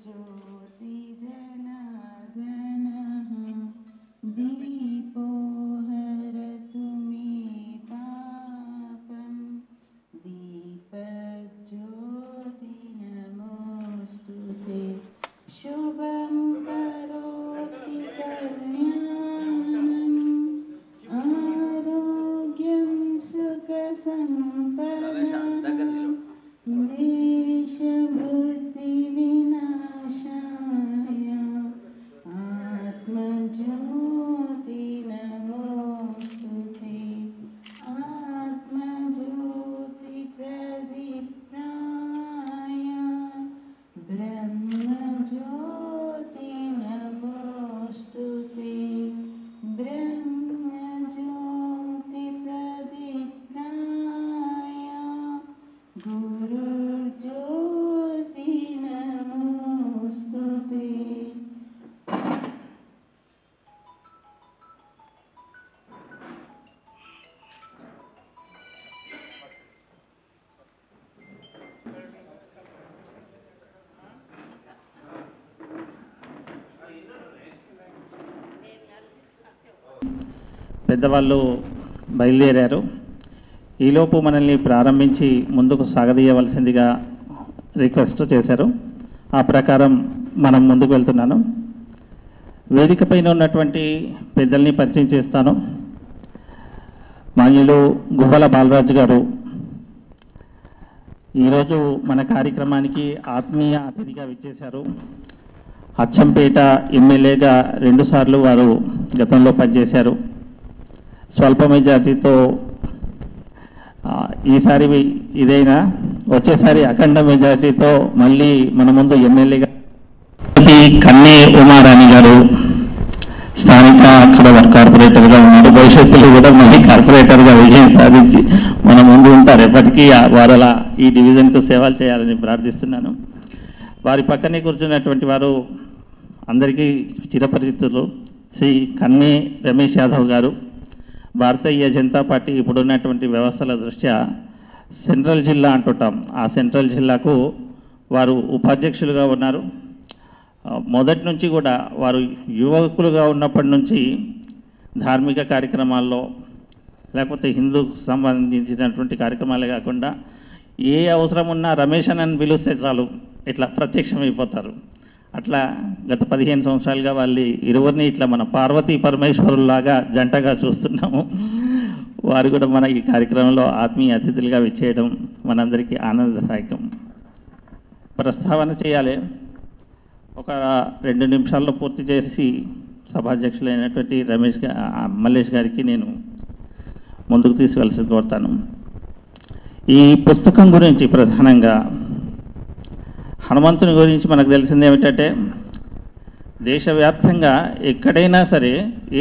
ज्योति जनार्दनः दीपो हरतु मे पापं दीपज्योति नमोऽस्तुते शुभं करोति कल्याणम् आरोग्यं सुखसम्पदम् देशबुद्धिविनाशाय आत्मज्योति नमोऽस्तुते आत्मज्योति प्रदीप्ताय ब्रह्मज्योति नमोऽस्तुते ब्रह्मज्योति प्रदीप्ताय गुरुज्योति नमोऽस्तुते। పెద్దవాళ్ళు బయలుదేరారు. ఈలోపు మనల్ని ప్రారంభించి ముందుకు సాగదీయవలసిందిగా రిక్వెస్ట్ చేశారు. ఆ ప్రకారం మనం ముందుకు వెళ్తున్నాను. వేదిక పైన ఉన్నటువంటి పెద్దల్ని పరిచయం చేస్తాను. మాన్యులు గువ్వల బాలరాజు గారు ఈరోజు మన కార్యక్రమానికి ఆత్మీయ అతిథిగా విచ్చేశారు. అచ్చంపేట ఎమ్మెల్యేగా 2 సార్లు వారు గతంలో పనిచేశారు. స్వల్ప మెజార్టీతో ఈసారి ఇదైనా వచ్చేసారి అఖండ మెజార్టీతో మళ్ళీ మన ముందు ఎమ్మెల్యేగా కన్నే ఉమారాణి గారు స్థానిక అక్కడ కార్పొరేటర్గా ఉన్నారు. భవిష్యత్తులో కూడా మళ్ళీ కార్పొరేటర్గా విజయం సాధించి మన ముందు ఉంటారు. ఎప్పటికీ వారు అలా ఈ డివిజన్కు సేవలు చేయాలని ప్రార్థిస్తున్నాను. వారి పక్కనే కూర్చున్నటువంటి వారు అందరికీ చిరపరిచితులు శ్రీ కన్నే రమేష్ యాదవ్ గారు. భారతీయ జనతా పార్టీ ఇప్పుడున్నటువంటి వ్యవస్థల దృష్ట్యా సెంట్రల్ జిల్లా అంటుంటాం. ఆ సెంట్రల్ జిల్లాకు వారు ఉపాధ్యక్షులుగా ఉన్నారు. మొదటి నుంచి కూడా వారు యువకులుగా ఉన్నప్పటి నుంచి ధార్మిక కార్యక్రమాల్లో లేకపోతే హిందూకు సంబంధించినటువంటి కార్యక్రమాలే కాకుండా ఏ అవసరం ఉన్నా రమేష్ అని పిలిస్తే చాలు ఇట్లా ప్రత్యక్షమైపోతారు. అట్లా గత 15 సంవత్సరాలుగా వాళ్ళు ఇరువురిని ఇట్లా మన పార్వతీ పరమేశ్వరులాగా జంటగా చూస్తున్నాము. వారు కూడా మన ఈ కార్యక్రమంలో ఆత్మీయ అతిథులుగా విచ్చేయడం మనందరికీ ఆనందదాయకం. ప్రస్తావన చేయాలి. ఒక 2 నిమిషాల్లో పూర్తి చేసి సభాధ్యక్షులైనటువంటి మల్లేష్ గారికి నేను ముందుకు తీసుకెళ్ళి కోరుతాను. ఈ పుస్తకం గురించి ప్రధానంగా హనుమంతుని గురించి మనకు తెలిసింది ఏమిటంటే దేశవ్యాప్తంగా ఎక్కడైనా సరే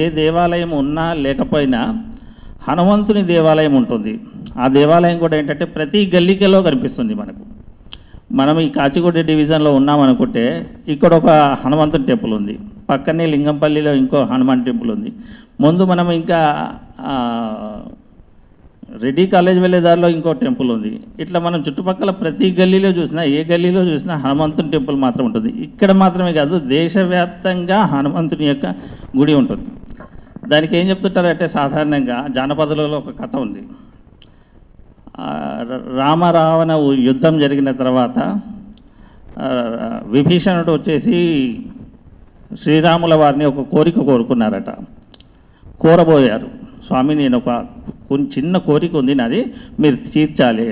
ఏ దేవాలయం ఉన్నా లేకపోయినా హనుమంతుని దేవాలయం ఉంటుంది. ఆ దేవాలయం కూడా ఏంటంటే ప్రతి గల్లీకలో కనిపిస్తుంది మనకు. మనం ఈ కాచిగూడ డివిజన్లో ఉన్నామనుకుంటే ఇక్కడ ఒక హనుమంతుని టెంపుల్ ఉంది, పక్కనే లింగంపల్లిలో ఇంకో హనుమాన్ టెంపుల్ ఉంది. ముందు మనం ఇంకా రెడ్డి కాలేజ్ వెళ్ళే దారిలో ఇంకో టెంపుల్ ఉంది. ఇట్లా మనం చుట్టుపక్కల ప్రతి గల్లీలో చూసినా ఏ గల్లీలో చూసినా హనుమంతుని టెంపుల్ మాత్రం ఉంటుంది. ఇక్కడ మాత్రమే కాదు దేశవ్యాప్తంగా హనుమంతుని యొక్క గుడి ఉంటుంది. దానికి ఏం చెప్తుంటారంటే సాధారణంగా జానపదులలో ఒక కథ ఉంది. రామరావణ యుద్ధం జరిగిన తర్వాత విభీషణుడు వచ్చేసి శ్రీరాముల వారిని ఒక కోరిక కోరుకున్నారట. కోరబోయారు, స్వామి నేను ఒక చిన్న కోరిక ఉంది నాది, మీరు తీర్చాలి.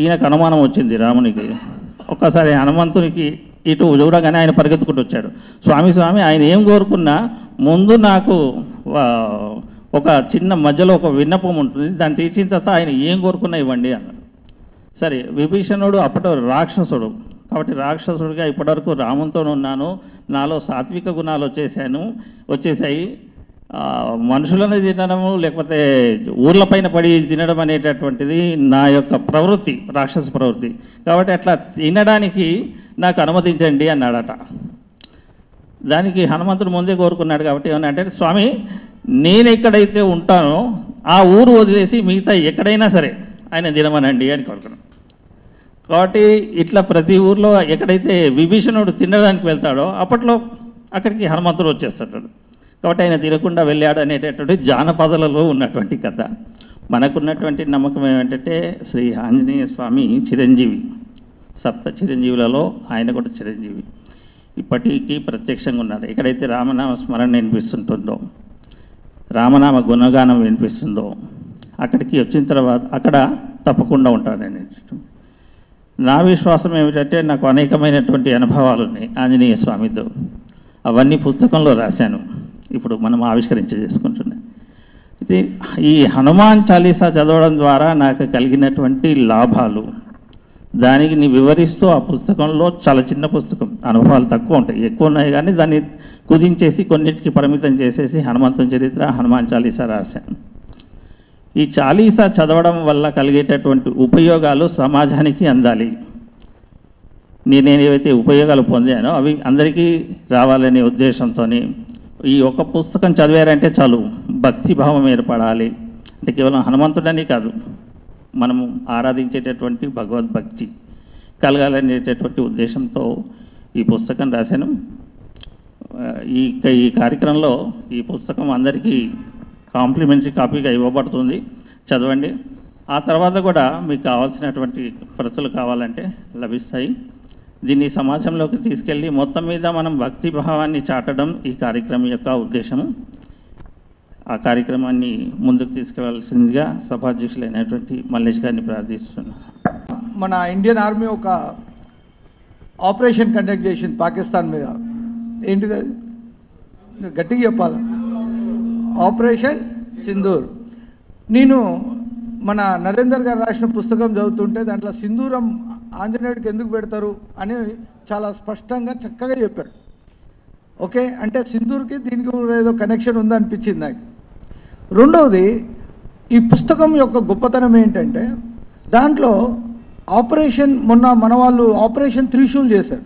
ఈయనకు అనుమానం వచ్చింది రామునికి. ఒక్కసారి హనుమంతునికి ఇటు చూడగానే ఆయన పరిగెత్తుకుంటూ వచ్చాడు. స్వామి ఆయన ఏం కోరుకున్నా ముందు నాకు ఒక చిన్న మధ్యలో ఒక విన్నపం ఉంటుంది, దాన్ని తీర్చిన తర్వాత ఆయన ఏం కోరుకున్నా ఇవ్వండి అన్నాడు. సరే విభీషణుడు అప్పటి రాక్షసుడు కాబట్టి రాక్షసుడిగా ఇప్పటివరకు రామునితో ఉన్నాను, నాలో సాత్విక గుణాలు వచ్చేసాయి. మనుషులను తినడము లేకపోతే ఊర్లపైన పడి తినడం అనేటటువంటిది నా యొక్క ప్రవృత్తి, రాక్షస ప్రవృత్తి. కాబట్టి అట్లా తినడానికి నాకు అనుమతించండి అన్నాడట. దానికి హనుమంతుడు ముందే కోరుకున్నాడు. కాబట్టి ఏమన్నా అంటే స్వామి నేను ఎక్కడైతే ఉంటానో ఆ ఊరు వదిలేసి మిగతా ఎక్కడైనా సరే ఆయన తినమనండి అని కోరుకున్నాను. కాబట్టి ఇట్లా ప్రతి ఊర్లో ఎక్కడైతే విభీషణుడు తినడానికి వెళ్తాడో అప్పట్లో అక్కడికి హనుమంతుడు వచ్చేస్తాడు. కాబట్టి ఆయన తినకుండా వెళ్ళాడు అనేటటువంటి జానపదాలలో ఉన్నటువంటి కథ. మనకున్నటువంటి నమ్మకం ఏమిటంటే శ్రీ ఆంజనేయ స్వామి చిరంజీవి, సప్త చిరంజీవులలో ఆయన కూడా చిరంజీవి, ఇప్పటికీ ప్రత్యక్షంగా ఉన్నాడు. ఎక్కడైతే రామనామ స్మరణ వినిపిస్తుంటుందో, రామనామ గుణగానం వినిపిస్తుందో అక్కడికి వచ్చిన తర్వాత అక్కడ తప్పకుండా ఉంటాడని నా విశ్వాసం ఏమిటంటే, నాకు అనేకమైనటువంటి అనుభవాలు ఉన్నాయి ఆంజనేయ స్వామితో. అవన్నీ పుస్తకంలో రాశాను, ఇప్పుడు మనం చేసుకుంటున్నాం. అయితే ఈ హనుమాన్ చాలీసా చదవడం ద్వారా నాకు కలిగినటువంటి లాభాలు, దానికి నీ వివరిస్తూ ఆ పుస్తకంలో, చాలా చిన్న పుస్తకం, అనుభవాలు తక్కువ ఉంటాయి, ఎక్కువ ఉన్నాయి కానీ దాన్ని కుదించేసి కొన్నిటికి పరిమితం చేసేసి హనుమంతుని చరిత్ర, హనుమాన్ చాలీసా రాశాను. ఈ చాలీసా చదవడం వల్ల కలిగేటటువంటి ఉపయోగాలు సమాజానికి అందాలి. నేను ఏవైతే ఉపయోగాలు పొందానో అవి అందరికీ రావాలనే ఉద్దేశంతో ఈ ఒక పుస్తకం చదివారంటే చాలు భక్తిభావం ఏర్పడాలి. అంటే కేవలం హనుమంతుడని కాదు, మనము ఆరాధించేటటువంటి భగవద్భక్తి కలగాలనేటటువంటి ఉద్దేశంతో ఈ పుస్తకం రాశాను. ఈ కార్యక్రమంలో ఈ పుస్తకం అందరికీ కాంప్లిమెంటరీ కాపీగా ఇవ్వబడుతుంది, చదవండి. ఆ తర్వాత కూడా మీకు కావాల్సినటువంటి ప్రతులు కావాలంటే లభిస్తాయి. దీన్ని సమాజంలోకి తీసుకెళ్ళి మొత్తం మీద మనం భక్తి భావాన్ని చాటడం ఈ కార్యక్రమం యొక్క ఉద్దేశము. ఆ కార్యక్రమాన్ని ముందుకు తీసుకెళ్లాల్సిందిగా సభాధ్యక్షులైనటువంటి మల్లేష్ గారిని ప్రార్థిస్తున్నాను. మన ఇండియన్ ఆర్మీ ఒక ఆపరేషన్ కండక్ట్ చేసింది పాకిస్తాన్ మీద. ఏంటిది అది? గట్టిగా చెప్పాలి. ఆపరేషన్ సింధూర్. నేను మన నరేందర్ గారు రాసిన పుస్తకం చదువుతుంటే దాంట్లో సింధూరం ఆంజనేయుడికి ఎందుకు పెడతారు అని చాలా స్పష్టంగా చక్కగా చెప్పాడు. ఓకే, అంటే సింధూర్కి దీనికి ఏదో కనెక్షన్ ఉందనిపించింది నాకు. రెండవది, ఈ పుస్తకం యొక్క గొప్పతనం ఏంటంటే దాంట్లో మొన్న మన వాళ్ళు ఆపరేషన్ త్రిశూల్ చేశారు.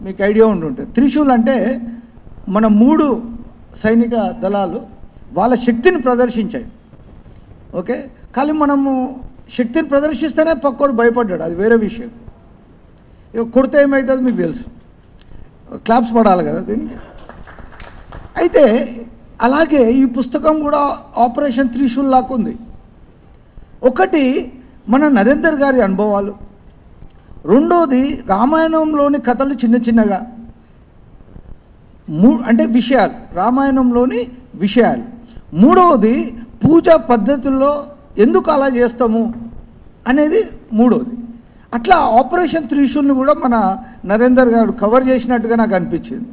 మీకు ఐడియా ఉండుంటుంది. త్రిశూల్ అంటే మన 3 సైనిక దళాలు వాళ్ళ శక్తిని ప్రదర్శించాయి. ఓకే, కానీ మనము శక్తిని ప్రదర్శిస్తేనే పక్కోడు భయపడ్డాడు, అది వేరే విషయం. ఇక కొడితే ఏమవుతుంది మీకు తెలుసు, క్లాప్స్ పడాలి కదా దీనికి. అయితే అలాగే ఈ పుస్తకం కూడా ఆపరేషన్ త్రిశూల్ లాగా ఉంది. ఒకటి మన నరేందర్ గారి అనుభవాలు, రెండోది రామాయణంలోని కథలు చిన్న చిన్నగా, అంటే విషయాలు, రామాయణంలోని విషయాలు. మూడవది పూజా పద్ధతుల్లో ఎందుకు అలా చేస్తాము అనేది మూడవది. అట్లా ఆపరేషన్ త్రిశూల్ని కూడా మన నరేందర్ గారు కవర్ చేసినట్టుగా నాకు అనిపించింది.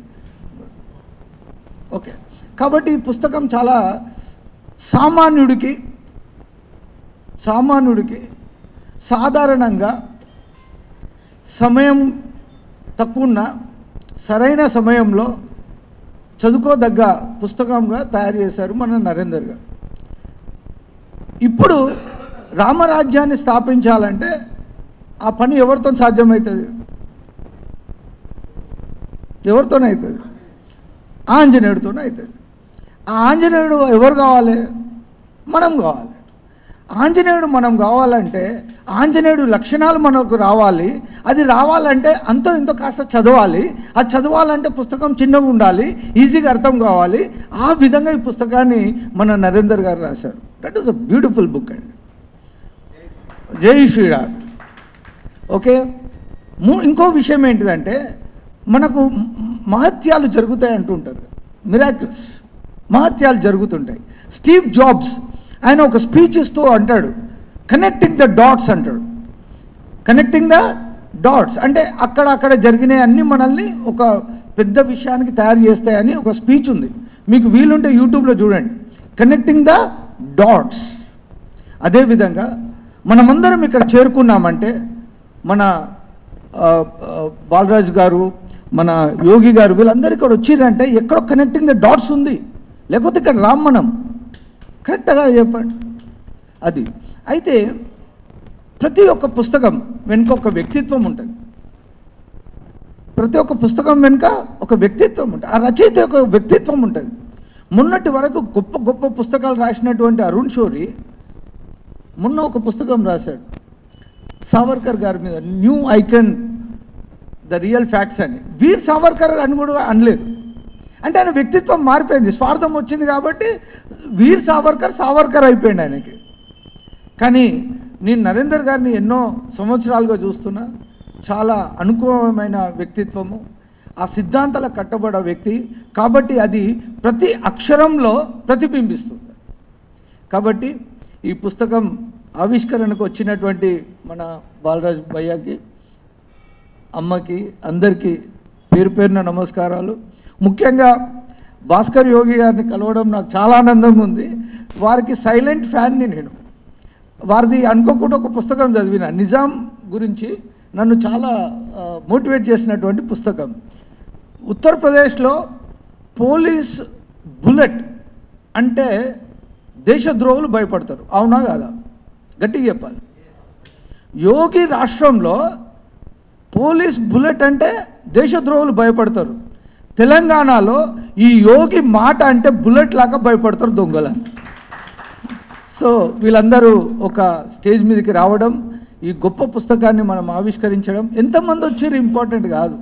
ఓకే, కాబట్టి ఈ పుస్తకం చాలా సామాన్యుడికి సాధారణంగా సమయం తక్కువ సరైన సమయంలో చదువుకోదగ్గ పుస్తకంగా తయారు చేశారు మన నరేందర్ గారు. ఇప్పుడు రామరాజ్యాన్ని స్థాపించాలంటే ఆ పని ఎవరితో సాధ్యమవుతుంది? ఎవరితోనవుతుంది? ఆంజనేయుడితోనే అవుతుంది. ఆ ఆంజనేయుడు ఎవరు కావాలి? మనం కావాలి. ఆంజనేయుడు మనం కావాలంటే ఆంజనేయుడు లక్షణాలు మనకు రావాలి. అది రావాలంటే అంతో ఇంతో కాస్త చదవాలి. అది చదవాలంటే పుస్తకం చిన్నగా ఉండాలి, ఈజీగా అర్థం కావాలి. ఆ విధంగా ఈ పుస్తకాన్ని మన నరేందర్ గారు రాశారు. That is a beautiful book అండి. జై శ్రీరామ్. ఓకే, ఇంకో విషయం ఏంటిదంటే మనకు మహత్యాలు జరుగుతాయి అంటుంటారు, మిరాకిల్స్, మహత్యాలు జరుగుతుంటాయి. స్టీవ్ జాబ్స్ ఆయన ఒక స్పీచ్ ఇస్తూ అంటాడు, కనెక్టింగ్ ద డాట్స్ అంటాడు. కనెక్టింగ్ ద డాట్స్ అంటే అక్కడ జరిగినాయి అన్నీ మనల్ని ఒక పెద్ద విషయానికి తయారు చేస్తాయని ఒక స్పీచ్ ఉంది. మీకు వీలుంటే యూట్యూబ్లో చూడండి, కనెక్టింగ్ ద డాట్స్. అదేవిధంగా మనమందరం ఇక్కడ చేరుకున్నామంటే మన బాలరాజ్ గారు, మన యోగి గారు, వీళ్ళందరూ ఇక్కడ వచ్చిరంటే ఎక్కడో కనెక్టింగ్ ద డాట్స్ ఉంది, లేకపోతే ఇక్కడ రామ్ మనం. కరెక్ట్గా చెప్పండి అది. అయితే ప్రతి ఒక్క పుస్తకం వెనుక ఒక వ్యక్తిత్వం ఉంటుంది. ప్రతి ఒక్క పుస్తకం వెనుక ఒక వ్యక్తిత్వం ఉంటుంది. ఆ రచయిత యొక్క వ్యక్తిత్వం ఉంటుంది. మొన్నటి వరకు గొప్ప గొప్ప పుస్తకాలు రాసినటువంటి అరుణ్ షోరీ మొన్న ఒక పుస్తకం రాశాడు, సావర్కర్ గారి మీద new icon the real facts అని వీర్ సావర్కర్ అని కూడా అనలేదు. అంటే ఆయన వ్యక్తిత్వం మారిపోయింది, స్వార్థం వచ్చింది కాబట్టి వీర్ సావర్కర్ అయిపోయింది ఆయనకి. కానీ నేను నరేందర్ గారిని ఎన్నో సంవత్సరాలుగా చూస్తున్నా, చాలా అనుకూలమైన వ్యక్తిత్వము, ఆ సిద్ధాంతాల కట్టబడ వ్యక్తి కాబట్టి అది ప్రతి అక్షరంలో ప్రతిబింబిస్తుంది. కాబట్టి ఈ పుస్తకం ఆవిష్కరణకు వచ్చినటువంటి మన బాలరాజ్ భయ్యాకి, అమ్మకి, అందరికీ పేరు పేరున నమస్కారాలు. ముఖ్యంగా భాస్కర్ యోగి గారిని కలవడం నాకు చాలా ఆనందంగా ఉంది. వారికి సైలెంట్ ఫ్యాన్ని నేను. వారిది అనుకోకుండా ఒక పుస్తకం చదివిన, నిజాం గురించి నన్ను చాలా మోటివేట్ చేసినటువంటి పుస్తకం. ఉత్తరప్రదేశ్లో పోలీస్ బుల్లెట్ అంటే దేశద్రోహులు భయపడతారు, అవునా కాదా? గట్టిగా చెప్పాలి. యోగి రాష్ట్రంలో పోలీస్ బుల్లెట్ అంటే దేశద్రోహులు భయపడతారు. తెలంగాణలో ఈ యోగి మాట అంటే బుల్లెట్ లాగా భయపడతారు దొంగలని. సో వీళ్ళందరూ ఒక స్టేజ్ మీదకి రావడం, ఈ గొప్ప పుస్తకాన్ని మనం ఆవిష్కరించడం, ఎంతమంది వచ్చారు ఇంపార్టెంట్ కాదు.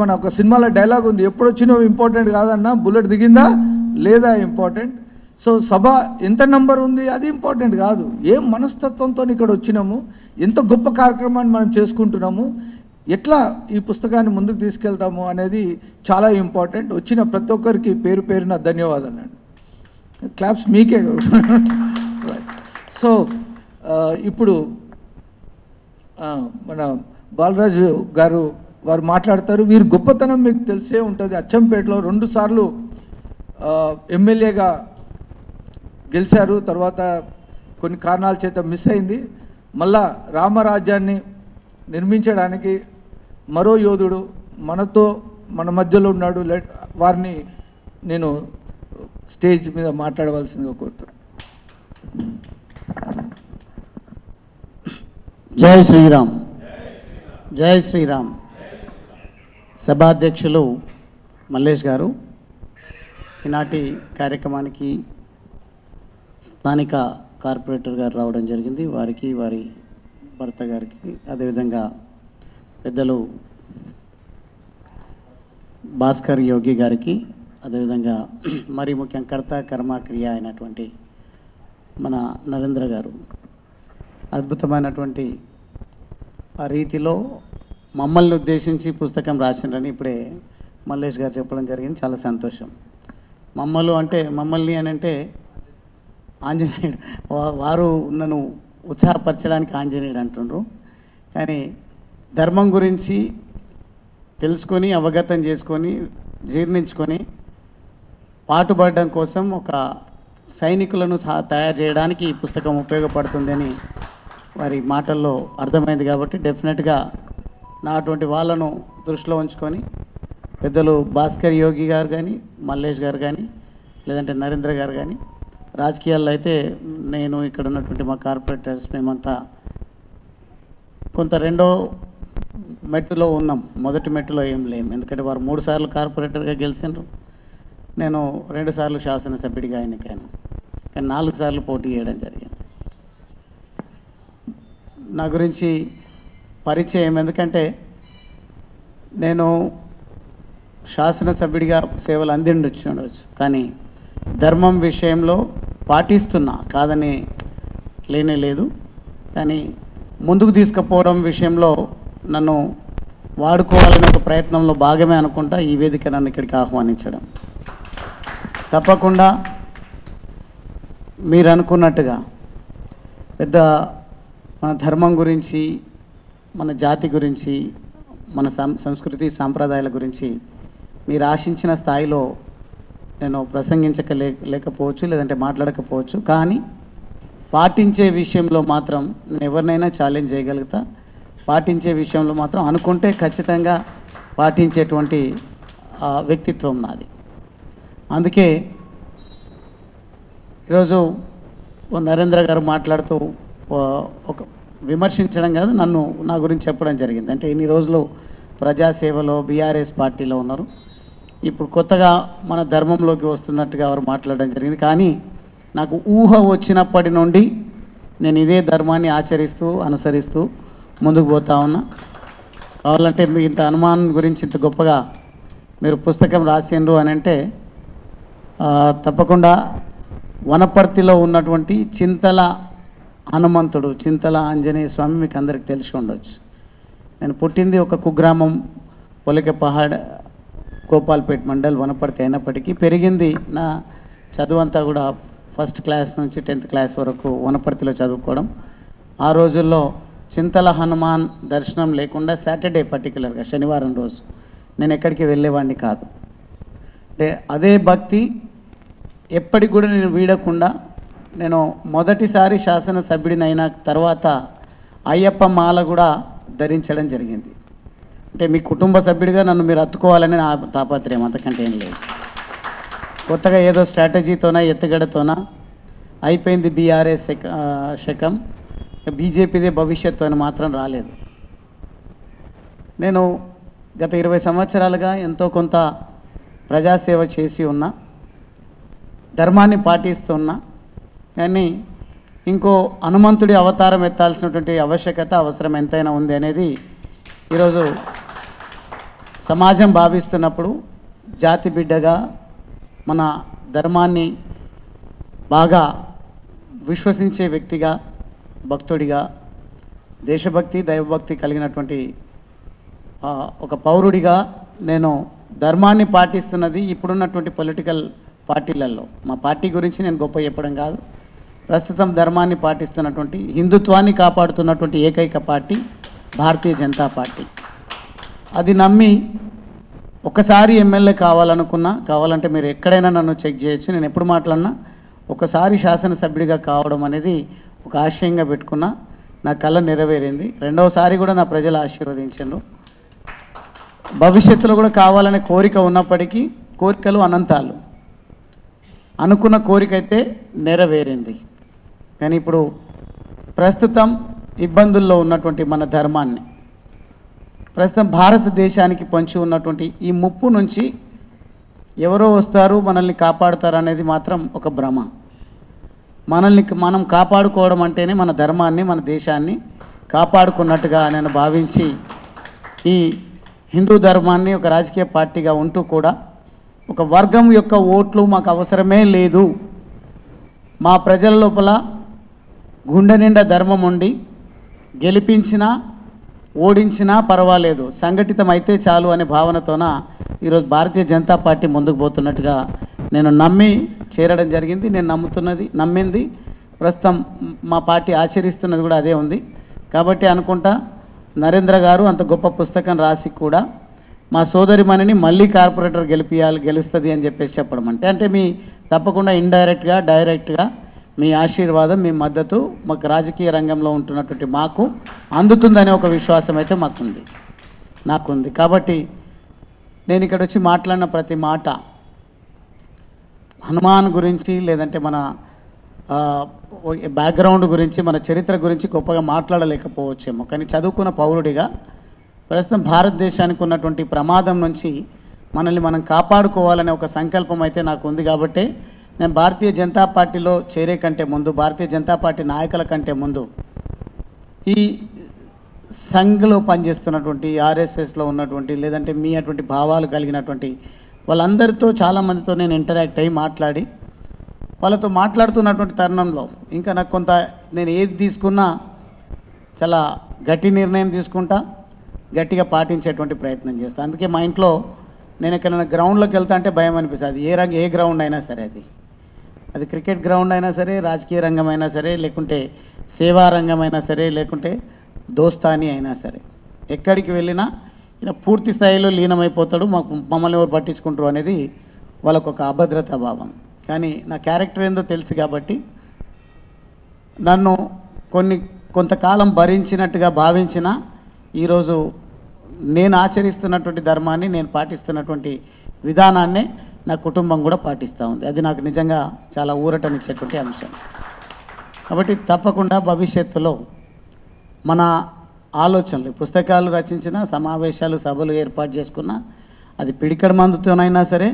మన ఒక సినిమాలో డైలాగ్ ఉంది, ఎప్పుడు వచ్చినావు ఇంపార్టెంట్ కాదన్నా, బుల్లెట్ దిగిందా లేదా ఇంపార్టెంట్. సో సభ ఎంత నంబర్ ఉంది అది ఇంపార్టెంట్ కాదు, ఏం మనస్తత్వంతో ఇక్కడ వచ్చినాము, ఎంత గొప్ప కార్యక్రమాన్ని మనం చేసుకుంటున్నాము, ఎట్లా ఈ పుస్తకాన్ని ముందుకు తీసుకెళ్తాము అనేది చాలా ఇంపార్టెంట్. వచ్చిన ప్రతి ఒక్కరికి పేరు పేరున ధన్యవాదాలు అండి. క్లాప్స్ మీకే. సో ఇప్పుడు మన బాలరాజు గారు వారు మాట్లాడతారు. వీరి గొప్పతనం మీకు తెలిసే ఉంటుంది. అచ్చంపేటలో 2 సార్లు ఎమ్మెల్యేగా గెలిచారు, తర్వాత కొన్ని కారణాల చేత మిస్ అయింది. మళ్ళా రామరాజ్యాన్ని నిర్మించడానికి మరో యోధుడు మనతో మన మధ్యలో ఉన్నాడు. వారిని నేను స్టేజ్ మీద మాట్లాడవలసిందిగా కోరుతున్నాను. జై శ్రీరామ్, జై శ్రీరామ్. సభాధ్యక్షులు మల్లేష్ గారు, ఈనాటి కార్యక్రమానికి స్థానిక కార్పొరేటర్ గారు రావడం జరిగింది. వారికి, వారి భర్త గారికి, అదేవిధంగా పెద్దలు భాస్కర్ యోగి గారికి, అదేవిధంగా మరి ముఖ్యం కర్త కర్మ క్రియ అయినటువంటి మన నరేంద్ర గారు అద్భుతమైనటువంటి ఆ రీతిలో మమ్మల్ని ఉద్దేశించి పుస్తకం రాసిండ్రని ఇప్పుడే మల్లేష్ గారు చెప్పడం జరిగింది. చాలా సంతోషం. మమ్మల్ని అని అంటే ఆంజనేయుడు, వారు నన్ను ఉత్సాహపరచడానికి ఆంజనేయుడు అంటుండ్రు. కానీ ధర్మం గురించి తెలుసుకొని, అవగతం చేసుకొని, జీర్ణించుకొని పాటుపడడం కోసం ఒక సైనికులను తయారు చేయడానికి ఈ పుస్తకం ఉపయోగపడుతుందని వారి మాటల్లో అర్థమైంది. కాబట్టి డెఫినెట్గా నా అటువంటి వాళ్ళను దృష్టిలో ఉంచుకొని పెద్దలు భాస్కర్ యోగి గారు కానీ, మల్లేష్ గారు కానీ, లేదంటే నరేంద్ర గారు కానీ, రాజకీయాల్లో అయితే నేను ఇక్కడ ఉన్నటువంటి మా కార్పొరేటర్స్ మేమంతా కొంత రెండో మెట్టులో ఉన్నాం, మొదటి మెట్టులో ఏం లేము. ఎందుకంటే వారు 3 సార్లు కార్పొరేటర్గా గెలిచినారు, నేను 2 సార్లు శాసనసభ్యుడిగా ఎన్నికైనా, కానీ 4 సార్లు పోటీ చేయడం జరిగింది. నా గురించి పరిచయం, ఎందుకంటే నేను శాసనసభ్యుడిగా సేవలు అందిండొచ్చు, కానీ ధర్మం విషయంలో పాటిస్తున్నా, కాదని లేనే లేదు. కానీ ముందుకు తీసుకుపోవడం విషయంలో నన్ను వాడుకోవాలనే ఒక ప్రయత్నంలో భాగమే అనుకుంటా ఈ వేదిక నన్ను ఇక్కడికి ఆహ్వానించడం. తప్పకుండా మీరు అనుకున్నట్టుగా పెద్ద మన ధర్మం గురించి, మన జాతి గురించి, మన సంస్కృతి సాంప్రదాయాల గురించి మీరు ఆశించిన స్థాయిలో నేను లేకపోవచ్చు, లేదంటే మాట్లాడకపోవచ్చు. కానీ పాటించే విషయంలో మాత్రం నేను ఎవరినైనా ఛాలెంజ్ చేయగలుగుతా. పాటించే విషయంలో మాత్రం అనుకుంటే ఖచ్చితంగా పాటించేటువంటి వ్యక్తిత్వం నాది. అందుకే ఈరోజు నరేంద్ర గారు మాట్లాడుతూ ఒక విమర్శించడం కాదు, నా గురించి చెప్పడం జరిగింది. అంటే ఇన్ని రోజులు ప్రజాసేవలో బీఆర్ఎస్ పార్టీలో ఉన్నారు, ఇప్పుడు కొత్తగా మన ధర్మంలోకి వస్తున్నట్టుగా వారు మాట్లాడడం జరిగింది. కానీ నాకు ఊహ వచ్చినప్పటి నుండి నేను ఇదే ధర్మాన్ని ఆచరిస్తూ అనుసరిస్తూ ముందుకు పోతా ఉన్నా. కావాలంటే మీ ఇంత హనుమాన్ గురించి ఇంత గొప్పగా మీరు పుస్తకం రాసిండ్రు అని అంటే తప్పకుండా వనపర్తిలో ఉన్నటువంటి చింతల హనుమంతుడు, చింతల ఆంజనేయ స్వామి మీకు అందరికి తెలిసి ఉండొచ్చు. నేను పుట్టింది ఒక కుగ్రామం పొలికపహాడ్ గోపాల్పేట్ మండల్ వనపర్తి అయినప్పటికీ పెరిగింది నా చదువు అంతా కూడా ఫస్ట్ క్లాస్ నుంచి 10th క్లాస్ వరకు వనపర్తిలో చదువుకోవడం. ఆ రోజుల్లో చింతల హనుమాన్ దర్శనం లేకుండా సాటర్డే పర్టికులర్గా శనివారం రోజు నేను ఎక్కడికి వెళ్ళేవాడిని కాదు. అంటే అదే భక్తి ఎప్పటికి కూడా నేను వీడకుండా నేను మొదటిసారి శాసనసభ్యుడిని అయిన తర్వాత అయ్యప్ప మాల కూడా ధరించడం జరిగింది. అంటే మీ కుటుంబ సభ్యుడిగా నన్ను మీరు హత్తుకోవాలని నా తాపత్రయం, అంతకంటే ఏం లేదు. కొత్తగా ఏదో స్ట్రాటజీతోనా ఎత్తుగడతోనా అయిపోయింది బీఆర్ఎస్ శకం, బీజేపీదే భవిష్యత్తు అని మాత్రం రాలేదు. నేను గత 20 సంవత్సరాలుగా ఎంతో కొంత ప్రజాసేవ చేసి ఉన్నా, ధర్మాన్ని పాటిస్తున్నా. కానీ ఇంకో హనుమంతుడి అవతారం ఎత్తాల్సినటువంటి ఆవశ్యకత, అవసరం ఎంతైనా ఉంది అనేది ఈరోజు సమాజం భావిస్తున్నప్పుడు జాతి బిడ్డగా మన ధర్మాన్ని బాగా విశ్వసించే వ్యక్తిగా, భక్తుడిగా, దేశభక్తి దైవభక్తి కలిగినటువంటి ఒక పౌరుడిగా నేను ధర్మాన్ని పాటిస్తున్నది ఇప్పుడున్నటువంటి పొలిటికల్ పార్టీలలో. మా పార్టీ గురించి నేను గొప్ప చెప్పడం కాదు, ప్రస్తుతం ధర్మాన్ని పాటిస్తున్నటువంటి, హిందుత్వాన్ని కాపాడుతున్నటువంటి ఏకైక పార్టీ భారతీయ జనతా పార్టీ. అది నమ్మి ఒకసారి ఎమ్మెల్యే కావాలంటే మీరు ఎక్కడైనా నన్ను చెక్ చేయొచ్చు. నేను ఎప్పుడు మాట్లాడినా ఒకసారి శాసనసభ్యుడిగా కావడం అనేది ఒక ఆశయంగా పెట్టుకున్నా. నా కళ నెరవేరింది. రెండవసారి కూడా నా ప్రజలు ఆశీర్వదించారు. భవిష్యత్తులో కూడా కావాలనే కోరిక ఉన్నప్పటికీ కోరికలు అనంతాలు. అనుకున్న కోరిక అయితే నెరవేరింది. కానీ ఇప్పుడు ప్రస్తుతం ఇబ్బందుల్లో ఉన్నటువంటి మన ధర్మాన్ని, ప్రస్తుతం భారతదేశానికి పొంచి ఉన్నటువంటి ఈ ముప్పు నుంచి ఎవరో వస్తారు మనల్ని కాపాడుతారు అనేది మాత్రం ఒక భ్రమ. మనం కాపాడుకోవడం అంటేనే మన ధర్మాన్ని, మన దేశాన్ని కాపాడుకున్నట్టుగా నేను భావించి ఈ హిందూ ధర్మాన్ని ఒక రాజకీయ పార్టీగా ఉంటూ కూడా ఒక వర్గం యొక్క ఓట్లు మాకు అవసరమే లేదు, మా ప్రజల లోపల గుండె నిండా ధర్మం ఉండి గెలిపించినా ఓడించినా పర్వాలేదు, సంఘటితం అయితే చాలు అనే భావనతోన ఈరోజు భారతీయ జనతా పార్టీ ముందుకు పోతున్నట్టుగా నేను నమ్మి చేరడం జరిగింది. నేను నమ్మింది ప్రస్తుతం మా పార్టీ ఆచరిస్తున్నది కూడా అదే ఉంది. కాబట్టి అనుకుంటా నరేంద్ర గారు అంత గొప్ప పుస్తకం రాసి కూడా మా సోదరిమణిని మళ్ళీ కార్పొరేటర్ గెలుస్తుంది అని చెప్పేసి చెప్పడం అంటే మీ తప్పకుండా ఇండైరెక్ట్గా డైరెక్ట్గా మీ ఆశీర్వాదం, మీ మద్దతు మాకు రాజకీయ రంగంలో ఉంటున్నటువంటి మాకు అందుతుందనే ఒక విశ్వాసం అయితే నాకుంది. కాబట్టి నేను ఇక్కడ వచ్చి మాట్లాడిన ప్రతి మాట హనుమాన్ గురించి, లేదంటే మన బ్యాక్గ్రౌండ్ గురించి, మన చరిత్ర గురించి గొప్పగా మాట్లాడలేకపోవచ్చేమో. కానీ చదువుకున్న పౌరుడిగా ప్రస్తుతం భారతదేశానికి ఉన్నటువంటి ప్రమాదం నుంచి మనల్ని మనం కాపాడుకోవాలనే ఒక సంకల్పం అయితే నాకు ఉంది. కాబట్టి నేను భారతీయ జనతా పార్టీలో చేరే కంటే ముందు, భారతీయ జనతా పార్టీ నాయకుల కంటే ముందు ఈ సంఘ్లో పనిచేస్తున్నటువంటి, ఆర్ఎస్ఎస్లో ఉన్నటువంటి, లేదంటే మీ అటువంటి భావాలు కలిగినటువంటి వాళ్ళందరితో, చాలామందితో నేను ఇంటరాక్ట్ అయ్యి మాట్లాడి వాళ్ళతో మాట్లాడుతున్నటువంటి తరుణంలో ఇంకా నాకు కొంత నేను ఏది తీసుకున్నా చాలా గట్టి నిర్ణయం తీసుకుంటా, గట్టిగా పాటించేటువంటి ప్రయత్నం చేస్తాను. అందుకే మా ఇంట్లో నేను ఎక్కడైనా గ్రౌండ్లోకి వెళ్తా అంటే భయం అనిపిస్తుంది. ఏ గ్రౌండ్ అయినా సరే, అది క్రికెట్ గ్రౌండ్ అయినా సరే, రాజకీయ రంగం అయినా సరే, లేకుంటే సేవా రంగం అయినా సరే, లేకుంటే దోస్తాని అయినా సరే, ఎక్కడికి వెళ్ళినా ఈయన పూర్తి స్థాయిలో లీనమైపోతాడు, మమ్మల్ని ఎవరు పట్టించుకుంటారు అనేది వాళ్ళకు ఒక అభద్రతా భావం. కానీ నా క్యారెక్టర్ ఏందో తెలుసు కాబట్టి నన్ను కొంతకాలం భరించినట్టుగా భావించిన ఈరోజు నేను ఆచరిస్తున్నటువంటి ధర్మాన్ని, నేను పాటిస్తున్నటువంటి విధానాన్నే నా కుటుంబం కూడా పాటిస్తూ ఉంది. అది నాకు నిజంగా చాలా ఊరటనిచ్చేటువంటి అంశం. కాబట్టి తప్పకుండా భవిష్యత్తులో మన ఆలోచనలు, పుస్తకాలు రచించిన, సమావేశాలు, సభలు ఏర్పాటు చేసుకున్న, అది పిడికడ మందుతోనైనా సరే,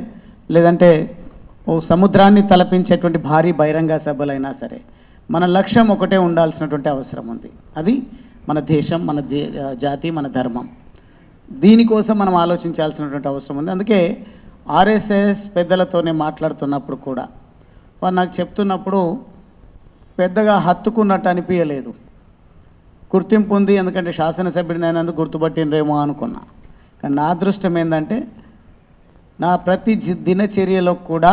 లేదంటే ఓ సముద్రాన్ని తలపించేటువంటి భారీ బహిరంగ సభలైనా సరే, మన లక్ష్యం ఒకటే ఉండాల్సినటువంటి అవసరం ఉంది. అది మన దేశం, మన జాతి, మన ధర్మం. దీనికోసం మనం ఆలోచించాల్సినటువంటి అవసరం ఉంది. అందుకే ఆర్ఎస్ఎస్ పెద్దలతోనే మాట్లాడుతున్నప్పుడు కూడా వారు నాకు చెప్తున్నప్పుడు పెద్దగా హత్తుకున్నట్టు అనిపించలేదు. గుర్తింపు ఉంది, ఎందుకంటే శాసనసభ్యుడిని అయినందుకు గుర్తుపట్టినరేమో అనుకున్నా. కానీ నా అదృష్టం ఏంటంటే నా ప్రతి దినచర్యలో కూడా